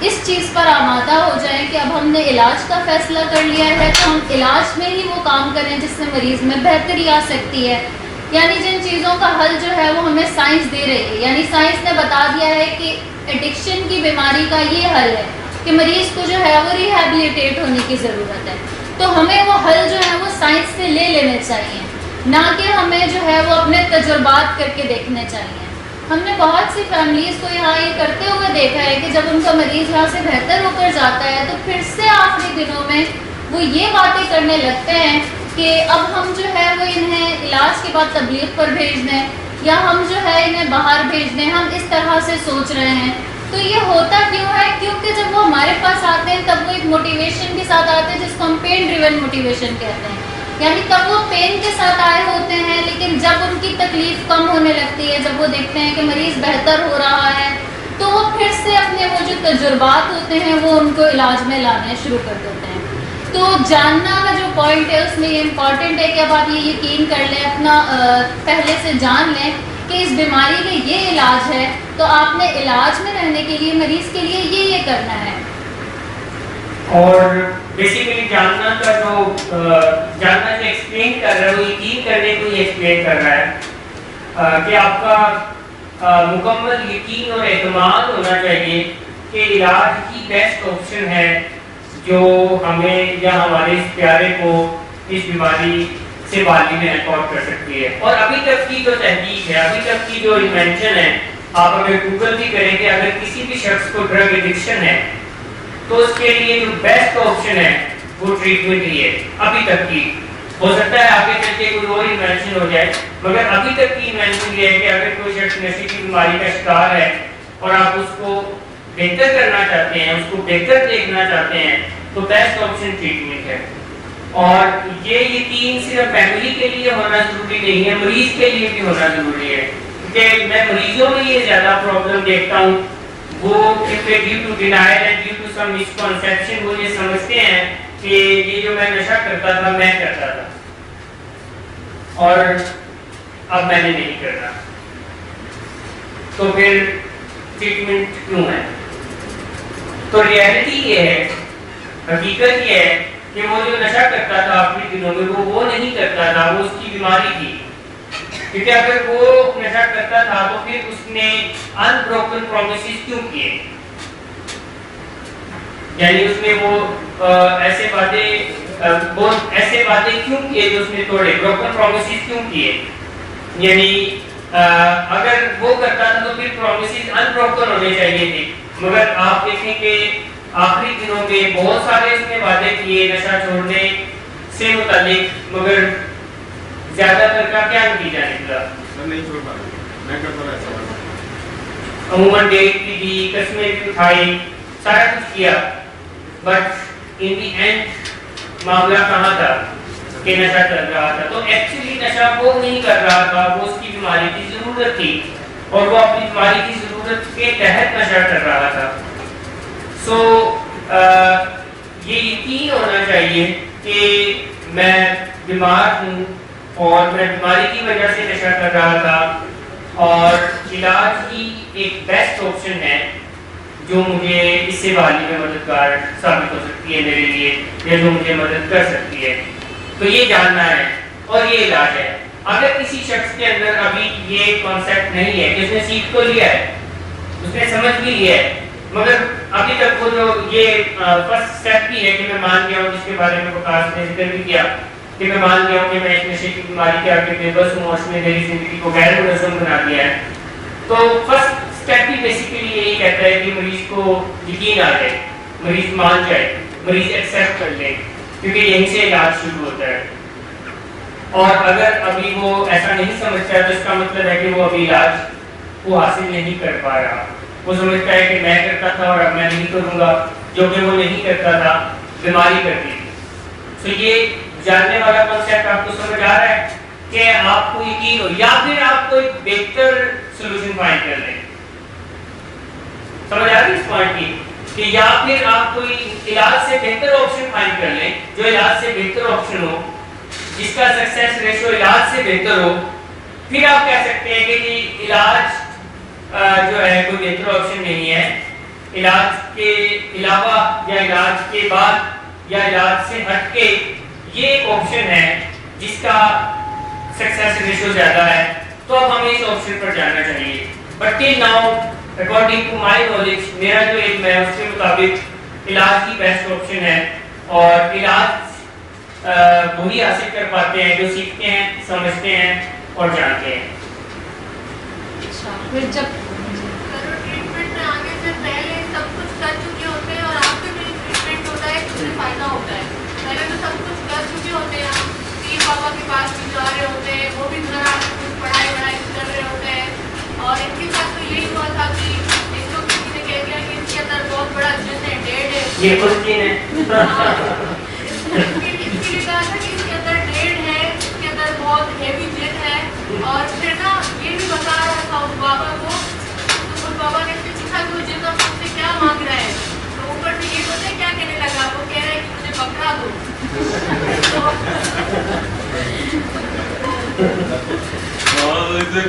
اس چیز پر آمادہ ہو جائیں کہ اب ہم نے علاج کا فیصلہ کر لیا ہے تو ہم علاج میں ہی وہ کام کریں جس سے مریض میں بہتری آ سکتی ہے. یعنی جن چیزوں کا حل جو ہے وہ ہمیں سائنس دے رہی ہے, یعنی سائنس نے بتا دیا ہے کہ ایڈکشن کی بیماری کا یہ حل ہے کہ مریض کو جو ہے وہ ریہیبلیٹیٹ ہونے کی ضرورت ہے. تو ہمیں وہ حل جو ہے وہ سائنس سے لے لینے چاہیے, نہ کہ ہمیں جو ہے وہ اپنے تجربات کر کے دیکھنے چاہیے. ہم نے بہت سی فیملیز کو یہاں یہ کرتے ہوئے دیکھا ہے کہ جب ان کا مریض یہاں سے بہتر ہو کر جاتا ہے تو پھر سے آخری دنوں میں وہ یہ باتیں کرنے لگتے ہیں کہ اب ہم جو ہے وہ انہیں علاج کے بعد تبلیغ پر بھیج دیں یا ہم جو ہے انہیں باہر بھیج دیں, ہم اس طرح سے سوچ رہے ہیں. تو یہ ہوتا کیوں ہے؟ کیونکہ جب وہ ہمارے پاس آتے ہیں تب وہ ایک موٹیویشن کے ساتھ آتے ہیں جس کو ہم پین ڈریون موٹیویشن کہتے ہیں. یعنی تب وہ پین کے ساتھ آئے ہوتے ہیں, لیکن جب ان کی تکلیف کم ہونے لگتی ہے, جب وہ دیکھتے ہیں کہ مریض بہتر ہو رہا ہے, تو وہ پھر سے اپنے وہ جو تجربات ہوتے ہیں وہ ان کو علاج میں لانے شروع کر دیتے ہیں. تو جاننا کا جو پوائنٹ ہے اس میں یہ امپورٹنٹ ہے کہ اب آپ یہ یقین کر لیں, اپنا پہلے سے جان لیں کہ اس بیماری کا یہ علاج ہے, تو آپ نے علاج میں رہنے کے لیے مریض کے لیے یہ کرنا ہے. اور بیسیکلی جاننا کا جو جاننا جو ایکسپلین کر رہا ہے وہ یقین کرنے کو ہی ایکسپلین کر رہا ہے کہ آپ کا مکمل یقین اور اعتماد ہونا چاہیے کہ علاج کی بیسٹ آپشن ہے جو ہمیں یا ہمارے اس پیارے کو اس بیماری سے بالی میں ہیلپ آؤٹ کر سکتی ہے. اور ابھی تک کی جو تحقیق ہے, ابھی تک کی جو انوینشن ہے, آپ اگر گوگل بھی کریں گے, اگر کسی بھی شخص کو ڈرگ ایڈکشن ہے تو اس کے لیے جو بیسٹ آپشن ہے وہ ٹریٹمنٹ ہی ہے. ابھی تک کی, ہو سکتا ہے آگے چل کے کوئی اور انوینشن ہو جائے, مگر ابھی تک کی انوینشن یہ ہے کہ اگر کوئی شخص نشے کی بیماری کا شکار ہے اور آپ اس کو بہتر کرنا چاہتے ہیں, اس کو بہتر دیکھنا چاہتے ہیں, تو بیسٹ آپشن ٹریٹمنٹ ہے. اور یہ یقین صرف فیملی کے لیے ہونا ضروری نہیں ہے, مریض کے لیے بھی ہونا ضروری ہے. کیونکہ میں مریضوں میں یہ زیادہ پرابلم دیکھتا ہوں, وہ due to denial and due to some misconception وہ یہ سمجھتے ہیں کہ یہ جو میں نشہ کرتا تھا میں کرتا تھا اور اب میں نے نہیں کرنا, تو پھر ٹریٹمنٹ کیوں ہے؟ تو ریئلٹی یہ ہے, حقیقت یہ ہے کہ وہ جو نشہ کرتا تھا آخری دنوں میں وہ نہیں کرتا تھا, وہ اس کی بیماری تھی. کیونکہ اگر وہ نشہ کرتا تھا تو پھر اس نے ان بروکن پرومسز کیوں کیے, یعنی اس نے وہ ایسے وعدے کیوں کیے جو اس نے توڑے, بروکن پرومسز کیوں کیے. یعنی اگر وہ کرتا تھا تو پھر پرومسز ان بروکن ہونے چاہیے تھے, مگر آپ دیکھیں کہ آخری دنوں میں بہت سارے اس نے وعدے کیے نشہ چھوڑنے سے متعلق, مگر زیادہ تر کا کیا نتیجہ نکلا؟ نہیں چھوڑ پا رہا, میں کرتا رہا. عموماً ڈیٹ بھی دی, قسمیں بھی اٹھائی, سارا کچھ کیا, بٹ ان دی اینڈ معاملہ کہاں تھا کہ نشہ کر رہا تھا. تو ایکچولی نشہ وہ نہیں کر رہا تھا, وہ اس کی بیماری کی ضرورت تھی اور وہ اپنی بیماری کی ضرورت کے تحت نشہ کر رہا تھا. سو یہ یقین ہونا چاہیے کہ میں بیمار ہوں اور میں بیماری کی وجہ سے نشہ کر رہا تھا اور علاج ہی ایک بیسٹ آپشن ہے جو مجھے اس سے بحالی میں مددگار ثابت ہو سکتی ہے میرے لیے, یا جو مجھے مدد کر سکتی ہے. تو یہ جاننا ہے اور یہ علاج ہے. اگر کسی شخص کے اندر ابھی یہ کانسیپٹ نہیں ہے کہ اس نے سیکھ کو لیا ہے, اس نے سمجھ بھی لیا ہے, مگر ابھی تک وہ جو یہ فرسٹ اسٹیپ بھی ہے کہ میں مان گیا ہوں, جس کے بارے میں وقاص نے ذکر بھی کیا کہ میں مان گیا ہوں کہ میں ایک نشے کی بیماری کے آگے بے بس ہوں اور اس نے میری زندگی کو غیر منظم بنا دیا ہے. تو فرسٹ اسٹیپ بھی بیسیکلی یہی کہتا ہے کہ مریض کو یقین آ جائے, مریض مان جائے, مریض ایکسیپٹ کر لے, کیونکہ یہیں سے علاج شروع ہوتا ہے. اور اگر ابھی وہ ایسا نہیں سمجھتا ہے تو اس کا مطلب ہے کہ وہ ابھی علاج کو حاصل نہیں کر پا رہا. وہ سمجھتا ہے کہ میں کرتا تھا اور اب میں نہیں کروں گا, جو کہ وہ نہیں کرتا تھا, بیماری کرتی تھی. تو یہ جاننے والا کنسیپٹ آپ کو سمجھ آ رہا ہے کہ آپ کو یقین ہو, یا پھر آپ کو ایک بہتر سولوشن فائنڈ کر لیں. سمجھ آ رہی اس پوائنٹ کی کہ یا پھر آپ کوئی علاج سے بہتر آپشن فائنڈ کر لیں, جو علاج سے بہتر آپشن ہو, جس کا سکسیس ریشو علاج سے بہتر ہو. پھر آپ کہہ سکتے ہیں کہ علاج جو ہے کوئی بہتر آپشن نہیں ہے, علاج کے علاوہ یا علاج کے بعد یا علاج سے ہٹ کے یہ ایک آپشن ہے جس کا سکسیس ریشو زیادہ ہے، تو اب ہمیں اس آپشن پر جانا چاہیے. But till now according to my knowledge میرا جو علم ہے اس کے مطابق علاج ہی بیسٹ آپشن ہے، اور علاج وہی حاصل کر پاتے ہیں جو سیکھتے ہیں، سمجھتے ہیں اور جانتے ہیں. پھر جب ٹریٹمنٹ میں آگے سے پہلے سب کچھ کر چکے ہوتے ہیں اور آپ کے بھی ٹریٹمنٹ ہوتا ہے تو فائدہ ہوتا ہے. پہلے تو سب کچھ کر چکے ہوتے ہیں، ہم پیر بابا کے پاس بھی جا رہے ہوتے ہیں، وہ بھی ذرا کچھ پڑھائی کر رہے ہوتے ہیں، اور ان کے ساتھ تو یہی ہوا تھا کہ ان کو کسی نے کہہ دیا کہ ان کے اندر بہت بڑا جن ہے، ڈیڈ ہے. یہ خود جن ہے. اس کے لیے کہا تھا کہ اس کے اندر ڈیڈ ہے، اس کے اندر بہت ہیوی جن ہے. اور پھر نا یہ بھی بتا رہا تھا اس بابا کو، تو اس بابا نے پوچھا کہ وہ جن ہم سے کیا مانگ رہے ہیں، تو اوپر سے یہ پتہ ہے کیا کہنے لگا، وہ کہہ رہا ہے کہ مجھے پکڑا دو.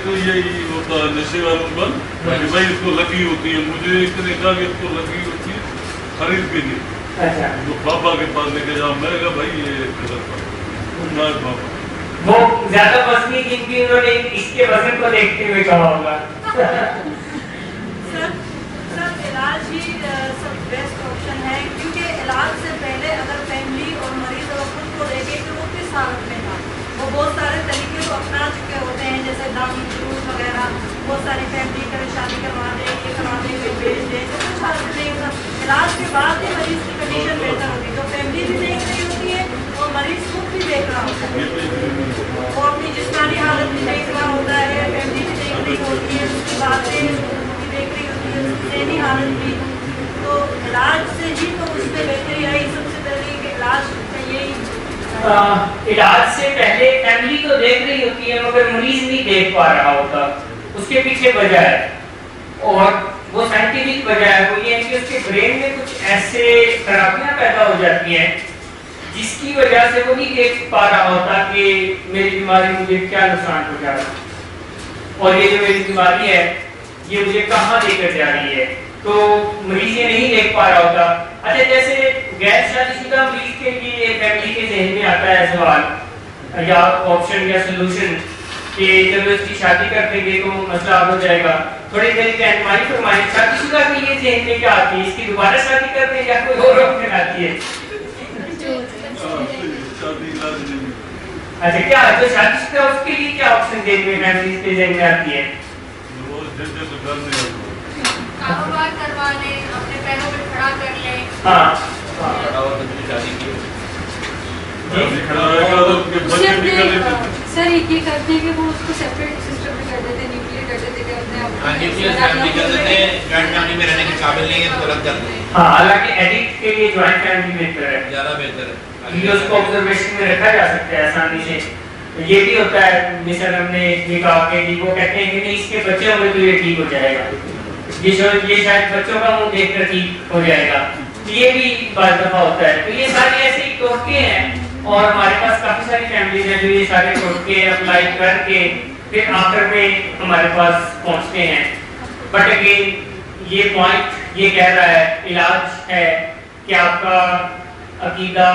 تو یہی ہوتا ہے نشے والوں پر کہ بھائی اس کو لگی ہوتی ہے، مجھے اتنے کہا کہ اس کو لگی ہوتی ہے خرید کے لیے، تو بابا کے پاس لے کے جاؤ. میں نے کہا بھائی یہ غلط بابا وہ زیادہ وزنی جن کی انہوں نے اس کے وزن کو دیکھتے ہوئے کہا ہوگا. سر علاج ہی سب بیسٹ آپشن ہے، کیونکہ علاج سے پہلے اگر فیملی اور مریض اور خود کو دیکھے کہ وہ کس حالت میں تھا، وہ بہت سارے طریقے کو اپنا چکے ہوتے ہیں، جیسے دم جلوس وغیرہ، بہت ساری فیملی کبھی شادی کروا دیں، یہ کروا دیں، کوئی بھیج دیں، تو کچھ حالت نہیں ہوتا. علاج کے بعد ہی مریض کی کنڈیشن بہتر ہوتی ہے، تو فیملی بھی دیکھ رہی ہوتی ہے اور مریض خود بھی دیکھ رہا ہوتا ہے، وہ اپنی جسمانی حالت بھی دیکھ رہا ہوتا ہے، فیملی بھی دیکھ رہی ہوتی ہے، اس کی باتیں بھی دیکھ رہی ہوتی ہے، اس کی ذہنی حالت بھی. تو علاج سے ہی تو اس میں بہتری آئی. سب سے پہلے کہ علاج کا یہی علاج سے پہلے فیملی تو دیکھ رہی ہوتی ہے مگر مریض نہیں دیکھ پا رہا ہوتا. اس کے پیچھے وجہ ہے، اور وہ سائنٹیفک وجہ ہے، وہ یہ ہے کہ اس کے برین میں کچھ ایسے خرابیاں پیدا ہو جاتی ہیں جس کی وجہ سے وہ نہیں دیکھ پا رہا ہوتا کہ میری بیماری مجھے کیا نقصان پہنچا رہا ہے، اور یہ جو میری بیماری ہے یہ مجھے کہاں لے کر جا رہی ہے. تو مریض یہ نہیں دیکھ پا رہا ہوتا. اچھا جیسے غیر شادی شدہ مریض کے لیے فیملی کے ذہن میں آتا ہے سوال یا آپشن یا سولوشن کہ جب اس کی شادی کر دیں گے تو مسئلہ حل ہو جائے گا. تھوڑی دیر کی رہنمائی فرمائیں، شادی شدہ کے لیے ذہن میں کیا آتی ہے، اس کی دوبارہ شادی کر دیں یا کوئی اور آپشن آتی ہے؟ اچھا کیا جو شادی شدہ اس کے لیے کیا آپشن دیکھ میں فیملی کے ذہن میں آتی ہے؟ کاروبار کروا لیں، اپنے پیروں پہ کھڑا کر لیں. ہاں سر یہ کرتے ہیں کہ وہ اس کو سیپریٹ سسٹم میں کر دیتے ہیں، نیوکلیر کر دیتے ہیں کہ اپنے ہاں. حالانکہ ایڈکٹ کے لیے جوائنٹ فیملی بہتر ہے، زیادہ بہتر ہے، کیونکہ اس کو آبزرویشن میں رکھا جا سکتا ہے آسانی سے. یہ بھی ہوتا ہے مثال ہم نے یہ کہا کہ وہ کہتے ہیں کہ نہیں اس کے بچے ہوں گے تو یہ ٹھیک ہو جائے گا، یہ شاید بچوں کا منہ دیکھ کر ٹھیک ہو جائے گا. یہ بھی بعض دفعہ ہوتا ہے. تو یہ سارے ایسے ہی ٹوٹکے ہیں، اور ہمارے پاس کافی ساری فیملیز ہیں جو یہ سارے ٹوٹکے اپلائی کر کے پھر آخر میں ہمارے پاس پہنچتے ہیں. بٹ اگین یہ پوائنٹ یہ کہہ رہا ہے علاج ہے کہ آپ کا عقیدہ،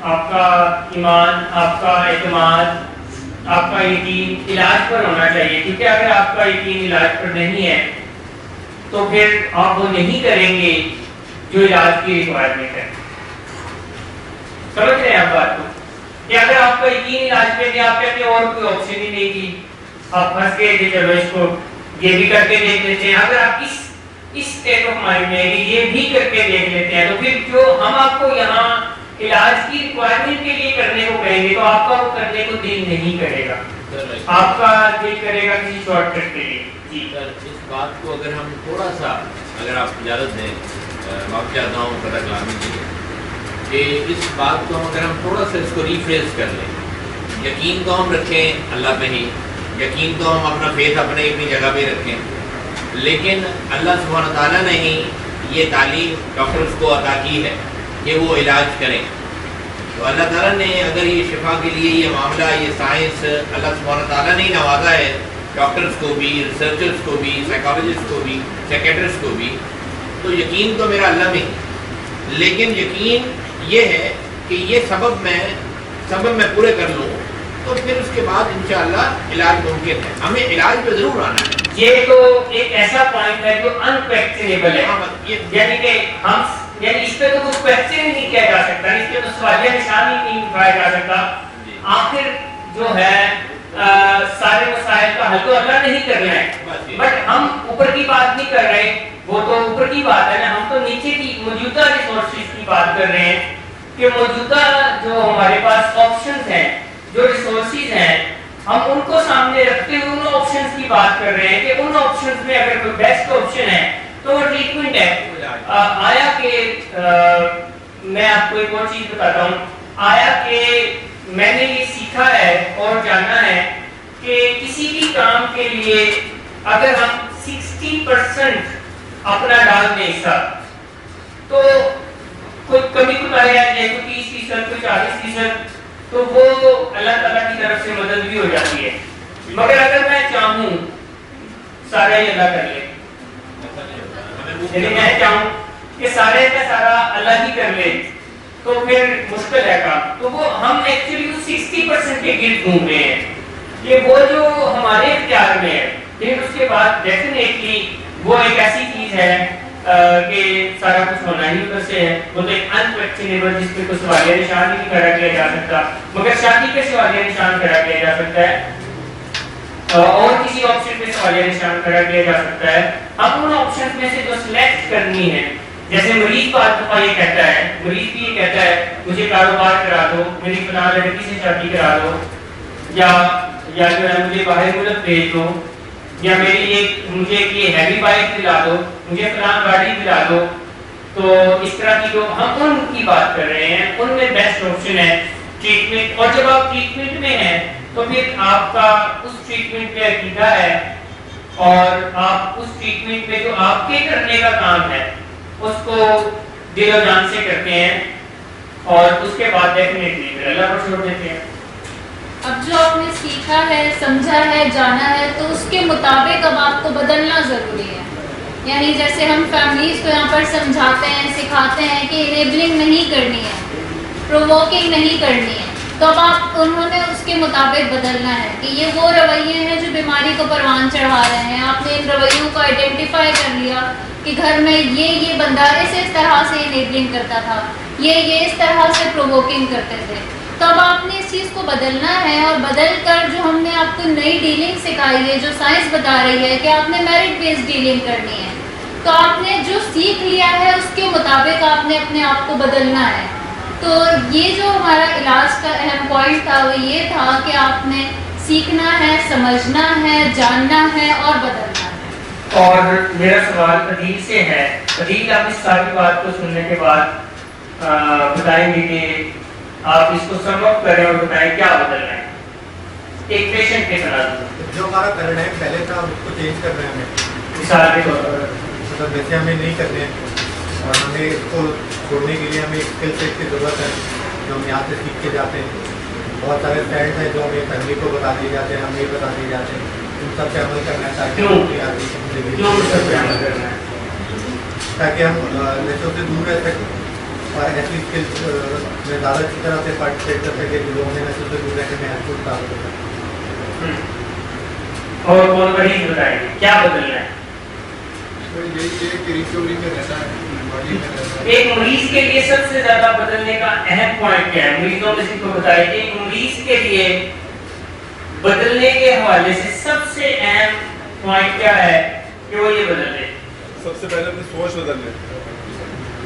آپ کا ایمان، آپ کا اعتماد، آپ کا یقین علاج پر ہونا چاہیے. کیونکہ اگر آپ کا یقین علاج پر نہیں ہے تو پھر آپ وہ نہیں کریں گے جو علاج کی ریکوائرمنٹ ہے. سمجھ رہے ہیں آپ بات کو کہ اگر آپ کا یقین علاج پہ نہیں، آپ کہتے ہیں اور کوئی آپشن ہی نہیں کی، آپ پھنس گئے کہ چلو اس کو یہ بھی کر کے دیکھ لیتے ہیں. اگر آپ اس اسٹیٹ آف مائنڈ میں یہ بھی کر کے دیکھ لیتے ہیں تو پھر جو ہم آپ کو یہاں علاج کی ریکوائرمنٹ کے لیے کرنے کو کہیں گے تو آپ کا وہ کرنے کو دل نہیں کرے گا، آپ کا دل کرے گا کسی شارٹ کٹ کے لیے. جی سر اس بات کو اگر ہم تھوڑا سا، اگر آپ اجازت دیں، معاف چاہتا ہوں پتہ کلامی کی، کہ اس بات کو اگر ہم تھوڑا سا اس کو ریفریز کر لیں، یقین تو ہم رکھیں اللہ پہ ہی، یقین تو ہم اپنا فیتھ اپنی جگہ پہ رکھیں، لیکن اللہ سبحانہ تعالیٰ نے ہی یہ تعلیم ڈاکٹرز کو عطا کی ہے کہ وہ علاج کریں. تو اللہ تعالیٰ نے اگر یہ شفا کے لیے یہ معاملہ، یہ سائنس اللہ سبحانہ تعالیٰ نے ہی نوازا ہے ڈاکٹرز کو بھی، ریسرچرز کو بھی، سائیکالوجسٹ کو بھی، سائیکیٹرسٹ کو بھی، تو یقین تو میرا اللہ میں ہے، لیکن یقین یہ ہے کہ یہ سبب میں پورے کر لوں تو پھر اس کے بعد انشاءاللہ علاج ممکن ہے. ہمیں علاج پہ ضرور آنا ہے. یہ تو ایک ایسا پوائنٹ ہے جو انکویسچنیبل ہے، یعنی کہ ہم یعنی اس پہ تو کچھ کویسچن ہی نہیں کیا جا سکتا، اس پہ تو سوالیہ نشان ہی نہیں اٹھایا جا سکتا. آخر جو ہے سارے مسائل کا حل تو اللہ نہیں کر رہے ہیں، بٹ ہم اوپر کی بات نہیں کر رہے، وہ تو اوپر کی بات ہے نا. ہم تو نیچے کی موجودہ ریسورسز کی بات کر رہے ہیں کہ موجودہ جو ہمارے پاس آپشنز ہیں، جو ریسورسز ہیں، ہم ان کو سامنے رکھتے ہوئے ان آپشنز کی بات کر رہے ہیں کہ ان آپشنز میں اگر کوئی بیسٹ آپشن ہے تو وہ ٹریٹمنٹ ہے. آیا کہ میں آپ کو ایک اور چیز بتاتا ہوں، آیا کہ میں نے یہ سیکھا ہے اور جانا ہے کہ کسی بھی کام کے لیے اگر ہم 60% اپنا ڈال دیں حصہ تو کوئی کمی کوتاہی آ جائے، کوئی 30%، کوئی 40%، تو وہ اللہ تعالیٰ کی طرف سے مدد بھی ہو جاتی ہے. مگر اگر میں چاہوں سارا ہی اللہ کر لے، یعنی میں چاہوں کہ سارے کا سارا اللہ ہی کر لے تو پھر مشکل ہے کام. تو وہ ہم ایکچولی 60% کے گرد گھوم رہے ہیں. یہ وہ جو ہمارے اختیار میں ہے، پھر اس کے بعد ڈیفینیٹلی وہ ایک ایسی چیز ہے کہ سارا کچھ ہونا ہی ادھر سے ہے. وہ تو ایک انکویسچنیبل جس پہ کوئی سوالیہ نشان ہی نہیں کھڑا کیا جا سکتا، مگر شادی پہ سوالیہ نشان کھڑا کیا جا سکتا ہے اور کسی آپشن پہ سوالیہ نشان کھڑا کیا جا سکتا ہے. ہم ان آپشن میں سے جو سلیکٹ کرنی ہے، جیسے مریض بات دفعہ یہ کہتا ہے، مریض بھی یہ کہتا ہے مجھے کاروبار کرا دو، میری فلاں لڑکی سے شادی کرا دو، یا جو ہے مجھے باہر ملک بھیج دو، یا مجھے یہ ہیوی بائک دلا دو، مجھے فلاں گاڑی دلا دو. تو اس طرح کی جو ہم ان کی بات کر رہے ہیں، ان میں بیسٹ آپشن ہے ٹریٹمنٹ. اور جب آپ ٹریٹمنٹ میں ہیں تو پھر آپ کا اس ٹریٹمنٹ پہ عقیدہ ہے اور آپ اس ٹریٹمنٹ میں جو آپ کے کرنے کا کام ہے اس کو دل و جان سے کرتے ہیں اور اس کے بعد ڈیفینیٹلی اللہ پر چھوڑ دیتے ہیں. اب جو آپ نے سیکھا ہے، سمجھا ہے، جانا ہے، تو اس کے مطابق اب آپ کو بدلنا ضروری ہے. یعنی جیسے ہم فیملیز کو یہاں پر سمجھاتے ہیں، سکھاتے ہیں کہ انیبلنگ نہیں کرنی ہے، پرووکنگ نہیں کرنی ہے، تو اب انہوں نے اس کے مطابق بدلنا ہے کہ یہ وہ رویے ہیں جو بیماری کو پروان چڑھا رہے ہیں. آپ نے ان رویوں کو آئیڈینٹیفائی کر لیا کہ گھر میں یہ بندہ اس طرح سے انیبلنگ کرتا تھا، یہ اس طرح سے پرووکنگ کرتے تھے. تو اب آپ نے اس چیز کو بدلنا ہے، اور بدل کر جو ہم نے آپ کو نئی ڈیلنگ سکھائی ہے، جو سائنس بتا رہی ہے کہ آپ نے میرٹ بیسڈ ڈیلنگ کرنی ہے، تو آپ نے جو سیکھ لیا ہے اس کے مطابق آپ نے اپنے آپ کو بدلنا ہے. تو یہ جو ہمارا علاج کا اہم پوائنٹ تھا وہ یہ تھا کہ آپ نے سیکھنا ہے، سمجھنا ہے، جاننا ہے اور بدلنا ہے. اور میرا سوال عدیل سے ہے. عدیل، آپ اس ساری بات کو سننے کے بعد بتائیں گے کہ آپ اس کو سم اپ کریں اور بتائیں کیا بدلنا ہے ایک پیشنٹ کے ساتھ. جو ہمارا پیراڈائم پہلے تھا اس کو چینج کر رہے ہیں ہمیں، مثال کے طور پر مطلب ویسے ہمیں نہیں کرنے ہیں اور ہمیں اس کو چھوڑنے کے لیے ہمیں اسکل سیٹ کی ضرورت ہے جو ہم یہاں سے سیکھ کے جاتے ہیں. بہت سارے فرینڈس ہیں جو ہمیں فیملی کو بتا دیے جاتے ہیں، ہمیں بتا دیے جاتے ہیں، ان سب پہ عمل کرنا ہے تاکہ ہم نشوں سے دور رہ سکیں اور ایسی اسکلس میں زیادہ اچھی طرح سے پارٹیسپیٹ کر سکے جو لوگوں نے نشوں سے دور رہنے میں محسوس تعلق ہوتا ہے. اور کون مریض بتائیں گے کیا بدلنا ہے؟ یہی ہے کہ ریکوری میں رہنا ہے. ایک مریض کے لیے سب سے زیادہ بدلنے کا اہم پوائنٹ کیا ہے؟ مریضوں میں سے کو بتائیں کہ ایک مریض کے لیے بدلنے کے حوالے سے سب سے اہم پوائنٹ کیا ہے کہ وہ یہ بدل لے. سب سے پہلے اپنی سوچ بدل لیں.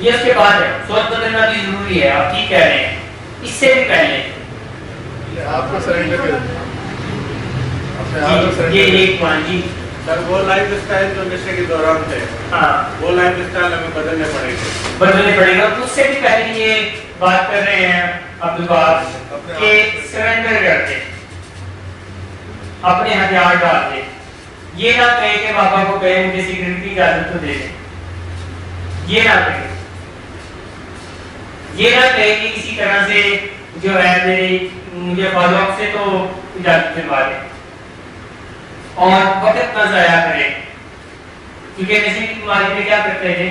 یہ اس کے بعد ہے، سوچ بدلنا بھی ضروری ہے. آپ ٹھیک کہہ رہے ہیں. اس سے بھی پہلے آپ کو سرنڈر کریں. یہ ایک پوائنٹ جی سر وہ لائف اسٹائل جو نشے کے دوران تھے، ہاں وہ لائف اسٹائل ہمیں بدلنے پڑے گا. بدلنے پڑے گا. اس سے بھی پہلے یہ بات کر رہے ہیں عبدالباز کہ سرنڈر کر دے، اپنے ہتھیار ڈال دے. یہ نہ کہے کہ بابا کو کہے مجھے سگریٹ کی اجازت تو دے دے. یہ نہ کہے، یہ نہ کہے کہ کسی طرح سے جو ہے مجھے فالو اپ سے تو اجازت دلوا دے. اور وقت نہ ضائع کرے، کیونکہ نشے کی بیماری میں کیا کرتے ہیں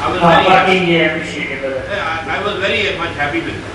I was very much happy with that.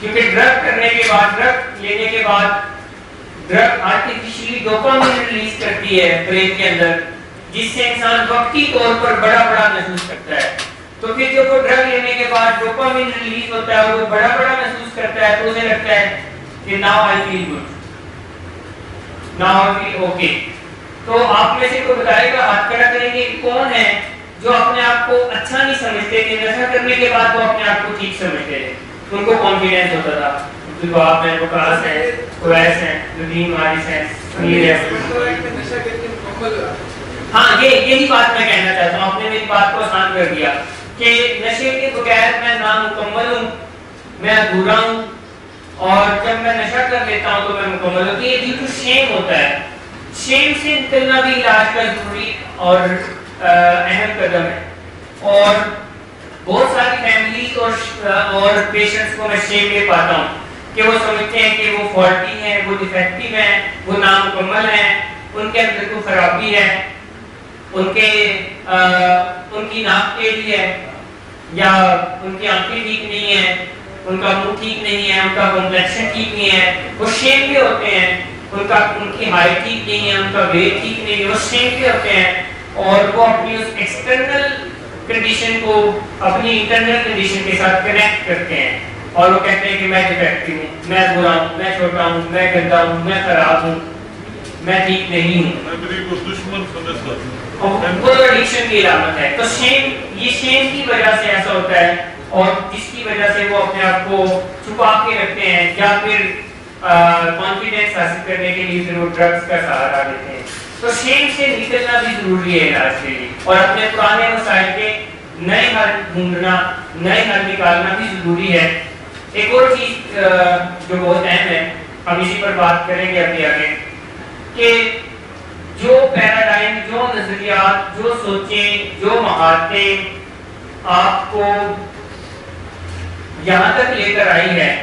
کیونکہ ڈرگ کرنے کے بعد، ڈرگ لینے کے بعد ڈرگ آرٹیفیشلی ڈوپامین ریلیز کرتی ہے برین کے اندر، جس سے انسان وقتی طور پر بڑا بڑا محسوس کرتا ہے. تو پھر جب وہ ڈرگ لینے کے بعد ڈوپامین ریلیز ہوتا ہے اور وہ بڑا بڑا محسوس کرتا ہے تو اسے لگتا ہے کہ now I feel good, now I feel okay. تو آپ میں سے کوئی بتائے گا، ہاتھ کھڑا کریں گے کہ کون ہے جو اپنے آپ کو اچھا نہیں سمجھتے کہ نشہ کرنے کے بعد وہ اپنے آپ کو ٹھیک سمجھتے ہیں، ان کو کانفیڈنس ہوتا تھا. تو آپ ہیں، وقاص ہیں، قریش ہیں، ندیم حارث ہیں، امیر ہے. ہاں یہی بات میں کہنا چاہتا ہوں. آپ نے میری بات کو آسان کر دیا کہ نشے کے بغیر میں نامکمل ہوں، میں ادھورا ہوں، اور جب میں نشہ کر لیتا ہوں تو میں مکمل ہوں. یہ ڈیو ٹو شیم ہوتا ہے. شیم سے نکلنا بھی علاج کا ضروری اور اہم قدم ہے. اور بہت ساری فیملیز اور پیشنٹس کو میں شیم میں پاتا ہوں کہ وہ سمجھتے ہیں کہ وہ فالٹی ہیں، وہ ڈیفیکٹیو ہیں، وہ نامکمل ہیں، ان کے اندر کوئی خرابی ہے، ان کی ناک ٹیڑھی ہے، یا ان کی آنکھیں ٹھیک نہیں ہیں، ان کا منہ ٹھیک نہیں ہے، ان کا کمپلیکشن ٹھیک نہیں ہے. وہ شیم میں ہوتے ہیں. ان کی ہائٹ ٹھیک نہیں ہے، ان کا ویٹ ٹھیک نہیں ہے، وہ شیم میں ہوتے ہیں. اور وہ اپنی اس ایکسٹرنل کنڈیشن کو اپنی انٹرنل کنڈیشن کے ساتھ کنیکٹ کرتے ہیں اور وہ کہتے ہیں کہ میں ڈیفیکٹیو ہوں، میں برا ہوں، میں چھوٹا ہوں، میں گندا ہوں، میں خراب ہوں، میں ٹھیک نہیں ہوں. وہ ایڈکشن کی علامت ہے. تو یہ شیم کی وجہ سے ایسا ہوتا ہے، اور جس کی وجہ سے وہ اپنے آپ کو چھپا کے رکھتے ہیں یا پھر کانفیڈنس حاصل کرنے کے لیے پھر وہ ڈرگس کا سہارا لیتے ہیں. تو شیم سے نکلنا بھی ضروری ہے علاج کے لیے، اور اپنے پرانے مسائل کے نئے حل ڈھونڈنا، نئے حل نکالنا بھی ضروری ہے. ایک اور چیز جو بہت اہم ہے، ہم اسی پر بات کریں گے ابھی آگے، کہ جو پیراڈائم، جو نظریات، جو سوچیں، جو مہارتیں آپ کو یہاں تک لے کر آئی ہے،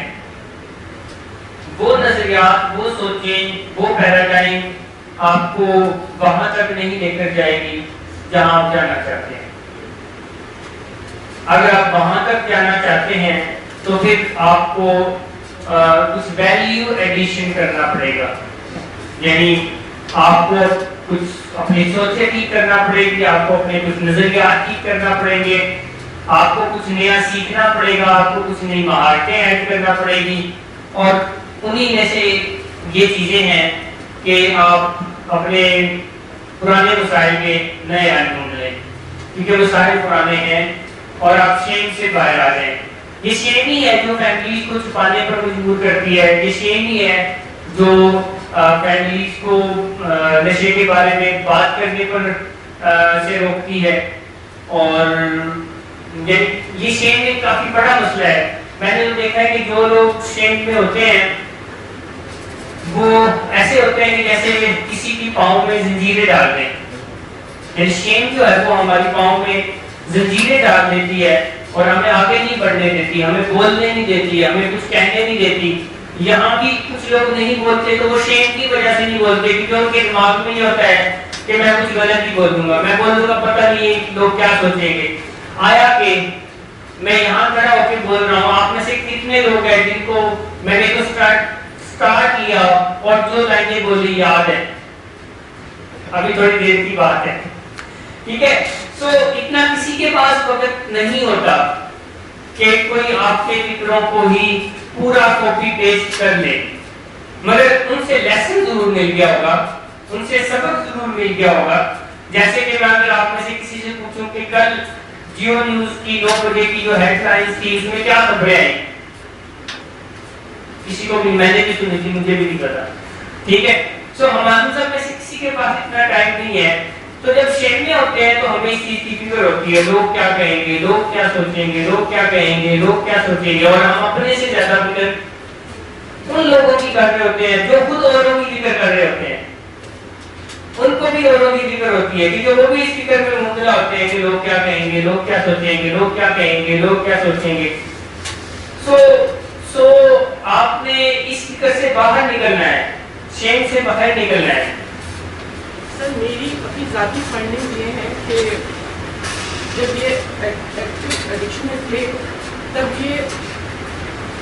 وہ نظریات، وہ سوچیں، وہ پیراڈائم آپ کو وہاں تک نہیں لے کر جائے گی جہاں آپ جانا چاہتے ہیں. اگر آپ وہاں تک جانا چاہتے ہیں تو پھر آپ کو کچھ ویلیو ایڈیشن کرنا پڑے گا. یعنی آپ کو کچھ اپنی سوچیں ٹھیک کرنا پڑے گی، آپ کو اپنے کچھ نظریات ٹھیک کرنا پڑیں گے، آپ کو کچھ نیا سیکھنا پڑے گا، آپ کو کچھ نئی مہارتیں ایڈ کرنا پڑے گی. اور انہی میں سے یہ چیزیں ہیں کہ آپ اپنے پرانے مسائل کے نئے حل ڈھونڈ لیں، کیونکہ مسائل پرانے ہیں اور آپ شیم سے باہر آ جائیں. یہ شیم ہی ہے جو فیملیز کو چھپانے پر مجبور کرتی ہے. یہ شیم ہی ہے جو فیملیز کو نشے کے بارے میں بات کرنے پر سے روکتی ہے. اور یہ شیم ایک کافی بڑا مسئلہ ہے. میں نے دیکھا ہے کہ جو لوگ شیم میں ہوتے ہیں وہ ایسے ہوتے ہیں کہ جیسے کسی کی پاؤں میں زنجیریں ڈال دیں. یعنی شیم جو ہے وہ ہماری پاؤں میں زنجیریں ڈال دیتی ہے اور ہمیں آگے نہیں بڑھنے دیتی، ہمیں بولنے نہیں دیتی، ہمیں کچھ کہنے نہیں دیتی. یہاں بھی کچھ لوگ نہیں بولتے تو وہ شیم کی وجہ سے نہیں بولتے، کیونکہ ان کے دماغ میں یہ ہوتا ہے کہ میں کچھ غلط ہی بول دوں گا، میں بول دوں گا پتہ نہیں لوگ کیا سوچیں گے. آیا کہ میں یہاں کھڑا ہو کے بول رہا ہوں، آپ میں سے کتنے لوگ ہیں جن کو میں نے تو سٹارٹ کیا اور جو لائنیں بولی یاد ہے؟ ابھی تھوڑی دیر کی بات ہے، ٹھیک ہے. سو اتنا کسی کے پاس وقت نہیں ہوتا کہ کوئی آپ کے فکروں کو ہی پورا کاپی پیسٹ کر لے، مگر ان سے لیسن ضرور مل گیا ہوگا، ان سے سبق ضرور مل گیا ہوگا. جیسے کہ میں اگر آپ میں سے کسی سے پوچھوں کہ کل جیو نیوز کی 9 بجے کی جو ہیڈ لائنز تھی اس میں کیا خبریں آئیں، کسی کو بھی، میں نے بھی سنی تھی، مجھے بھی نہیں پتا، ٹھیک ہے. سو ہمارے سب میں سے کسی کے پاس اتنا ٹائم نہیں ہے. تو جب شیم میں ہوتے ہیں تو ہمیں اس چیز کی فکر ہوتی ہے، لوگ کیا کہیں گے، لوگ کیا سوچیں گے، لوگ کیا کہیں گے، لوگ کیا سوچیں گے. اور ہم اپنے سے زیادہ فکر ان لوگوں کی کر رہے ہوتے ہیں جو خود اوروں کی فکر کر رہے ہوتے ہیں. ان کو بھی اوروں کی فکر ہوتی ہے کیونکہ وہ بھی اس فکر میں مبتلا ہوتے ہیں کہ لوگ کیا کہیں گے، لوگ کیا سوچیں گے، لوگ کیا کہیں گے، لوگ کیا سوچیں گے. سو آپ نے اس فکر سے باہر نکلنا ہے، شیم سے باہر نکلنا ہے. سر میری اپنی ذاتی فائنڈنگ یہ ہے کہ جب یہ ایڈکشن میں تھے تب یہ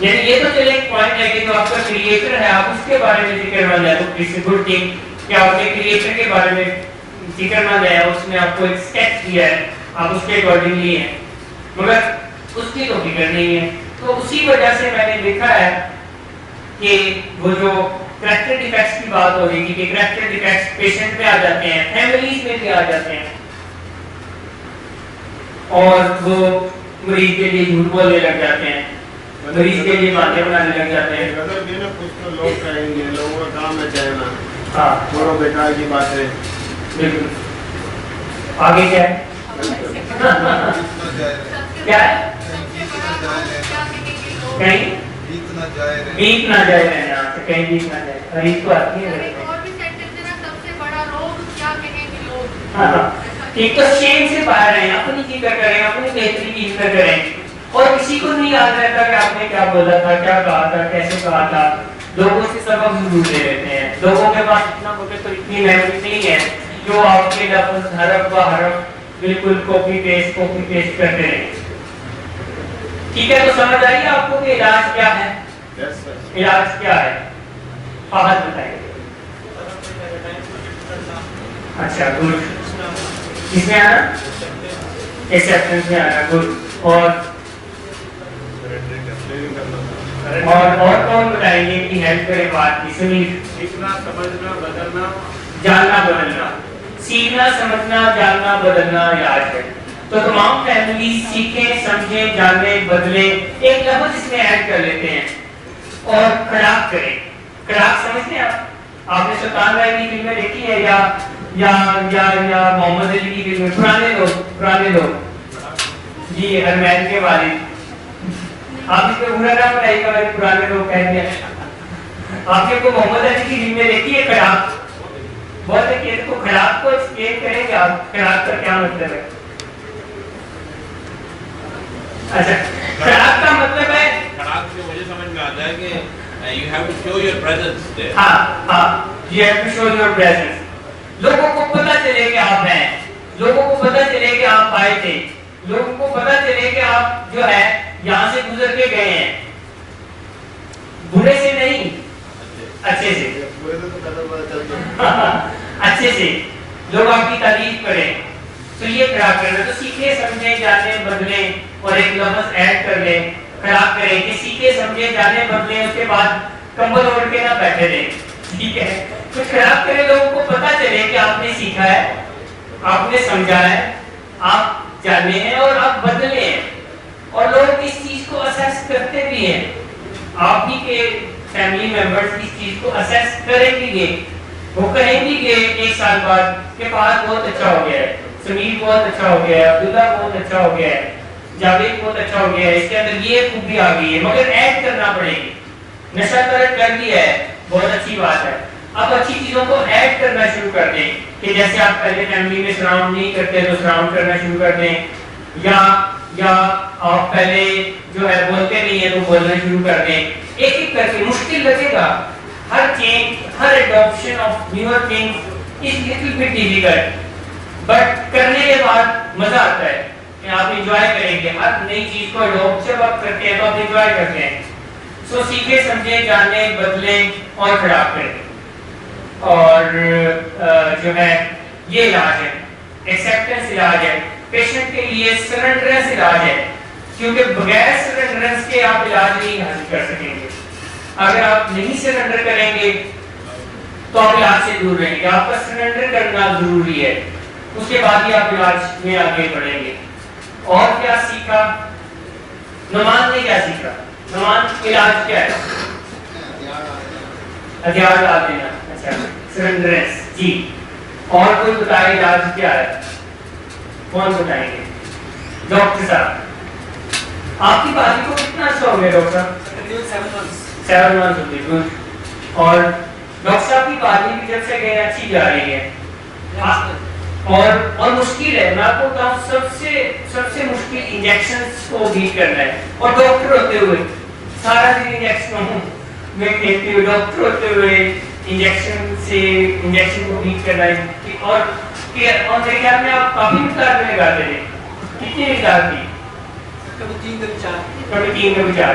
یعنی یہ تو چلے ایک پوائنٹ ہے کہ جو آپ کا کریٹر ہے آپ اس کے بارے میں ذکر مند ہے تو اٹس اے گڈ تھنگ کہ آپ نے کریٹر کے بارے میں ذکر مند ہے, اس نے آپ کو ایک اسکیچ دیا ہے, آپ اس کے اکارڈنگلی ہیں, مگر اس کی تو فکر نہیں ہے. تو اسی وجہ سے میں نے دیکھا ہے کہ وہ جو کریکٹر ڈیفیکٹس کی بات ہو رہی تھی کہ کریکٹر ڈیفیکٹس پیشنٹ میں آ جاتے ہیں, فیملیز میں بھی آ جاتے ہیں, اور وہ مریض کے لیے جھوٹ بولنے لگ جاتے ہیں, مریض کے لیے باتیں بنانے لگ جاتے ہیں. کچھ تو لوگ کہیں گے, لوگوں کا کام ہے کہنا, ہاں چھوڑو بیکار کی باتیں. بالکل. آگے کیا ہے؟ کیا ہے؟ کہیں بیت نہ جائے رہنا, کہیں بیت نہ جائے. حدیث کو آتی ہے. ہاں ایک تو شیم سے باہر رہیں, اپنی فکر کریں, اپنی بہتری کی فکر کریں, اور کسی کو نہیں یاد رہتا کہ آپ نے کیا بولا تھا, کیا کہا تھا, کیسے کہا تھا. لوگوں سے سبق ضرور لے لیتے ہیں, لوگوں کے پاس اتنا وقت تو اتنی میموری نہیں ہے جو آپ کے لفظ حرف و حرف بالکل کاپی پیسٹ کرتے رہیں. ٹھیک ہے, تو سمجھ آئیے آپ کو کہ علاج کیا ہے, علاج کیا ہے, فہد بتائیے. اچھا گڈ, کس میں آنا, ایکسیپٹنس میں آنا, گڈ. اور کون بتائیں گے کہ ہیلپ کرے بات کی. سنیل. سیکھنا, سمجھنا, بدلنا, جاننا, بدلنا. سیکھنا, سمجھنا, جاننا, بدلنا علاج ہے. تو تمام فیملی سیکھیں, سمجھیں, جانیں, بدلیں. ایک لفظ اس میں ایڈ کر لیتے ہیں, اور خراب کریں. خراب سمجھتے ہیں آپ نے سلطان بھائی کی فلمیں دیکھی ہے یا محمد علی کی فلمیں, پرانے لوگ جی, ہرمین کے والد. آپ اس پہ برا نہ بتائیے گا, پرانے لوگ کہتے ہیں. آپ نے کو محمد علی کی فلمیں دیکھی ہے خراب, بہت ہے کہ کو خراب کو ایکسپلین کریں گے آپ, خراب کا کیا مطلب ہے. اچھا, خراب کا مطلب ہے, خراب سے مجھے سمجھ میں آتا ہے کہ you have to show your presence there. ہاں, you have to show your presence. لوگوں کو پتہ چلے کہ آپ ہیں, لوگوں کو پتہ چلے کہ آپ آئے تھے, لوگوں کو پتہ چلے کہ آپ جو ہے یہاں سے گزر کے گئے ہیں, برے سے نہیں, اچھے سے. اچھے سے لوگ آپ کی تعریف کریں, تو یہ خراب کرنا. تو سیکھیں, سمجھیں, جانیں, بدلیں, اور ایک لفظ ایڈ کر لیں, خراب کریں کہ سیکھیں, سمجھیں, جانیں, بدلیں, اس کے بعد کمبل اوڑھ کے نہ بیٹھے رہیں. ٹھیک ہے, تو خراب کریں, لوگوں کو پتہ چلے کہ آپ نے سیکھا ہے, آپ نے سمجھا ہے, آپ جانے ہیں اور آپ بدلے ہیں, اور لوگ اس چیز کو اسیس کرتے بھی ہیں. آپ ہی کے فیملی ممبرز اس چیز کو اسیس کریں بھی گے, وہ کہیں بھی گے ایک سال بعد کہ فہد بہت اچھا ہو گیا ہے, سمیر بہت اچھا ہو گیا ہے, عبداللہ بہت اچھا ہو گیا ہے, جاوید بہت اچھا ہو گیا ہے, اس کے اندر یہ خوبی آ گئی ہے, مگر ایڈ کرنا پڑے گی. نشہ ترک کر دیا ہے, بہت اچھی بات ہے, اب اچھی چیزوں کو ایڈ کرنا شروع کر دیں, کہ جیسے آپ پہلے فیملی میں سراؤنڈ نہیں کرتے تو سراؤنڈ کرنا شروع کر دیں, یا آپ پہلے جو ہے بولتے نہیں ہیں تو بولنا شروع کر دیں. ایک ایک کر کے, مشکل لگے گا, ہر چینج, ہر adaption of newer things is little bit difficult, but کرنے کے بعد مزہ آتا ہے کہ آپ انجوائے کریں گے. ہر نئی چیز کو اڈاپٹ جب آپ کرتے ہیں تو آپ انجوائے کرتے ہیں. سو سیکھیں, سمجھیں, جانیں, بدلیں, اور خراب کریں. اور جو ہے یہ علاج ہے, ایکسیپٹنس علاج ہے, پیشنٹ کے لیے سرنڈرنس علاج ہے, کیونکہ بغیر سرنڈرنس کے آپ علاج نہیں حاصل کر سکیں گے. اگر آپ نہیں سرنڈر کریں گے تو آپ علاج سے دور رہیں گے. آپ کا سرنڈر کرنا ضروری ہے, اس کے بعد ہی آپ علاج میں آگے بڑھیں گے. اور کیا سیکھا نعمان نے, کیا سیکھا نعمان, علاج کیا ہے, ہتھیار ڈال دینا. اچھا, سرنڈرنس. جی, اور کوئی بتائے علاج کیا ہے, کون بتائیں گے؟ ڈاکٹر صاحب, آپ کی بات کو کتنا اچھا ہو گیا ڈاکٹر صاحب؟ 7 months ہوتی ہے. اور ڈاکٹر صاحب کی بات بھی جب سے گئے اچھی جا رہی ہے, اور مشکل ہے. میں آپ کو بتاؤں, سب سے مشکل انجیکشنز کو بیٹ کرنا ہے. اور ڈاکٹر ہوتے ہوئے سارا دن انجیکشن میں کھیلتے ہوئے, ڈاکٹر ہوتے ہوئے انجیکشن کو بیٹ کرنا ہے. اور میرے خیال میں آپ کافی مقدار میں لگاتے ہیں, کتنی مقدار کی؟ کبھی 3 کبھی 4.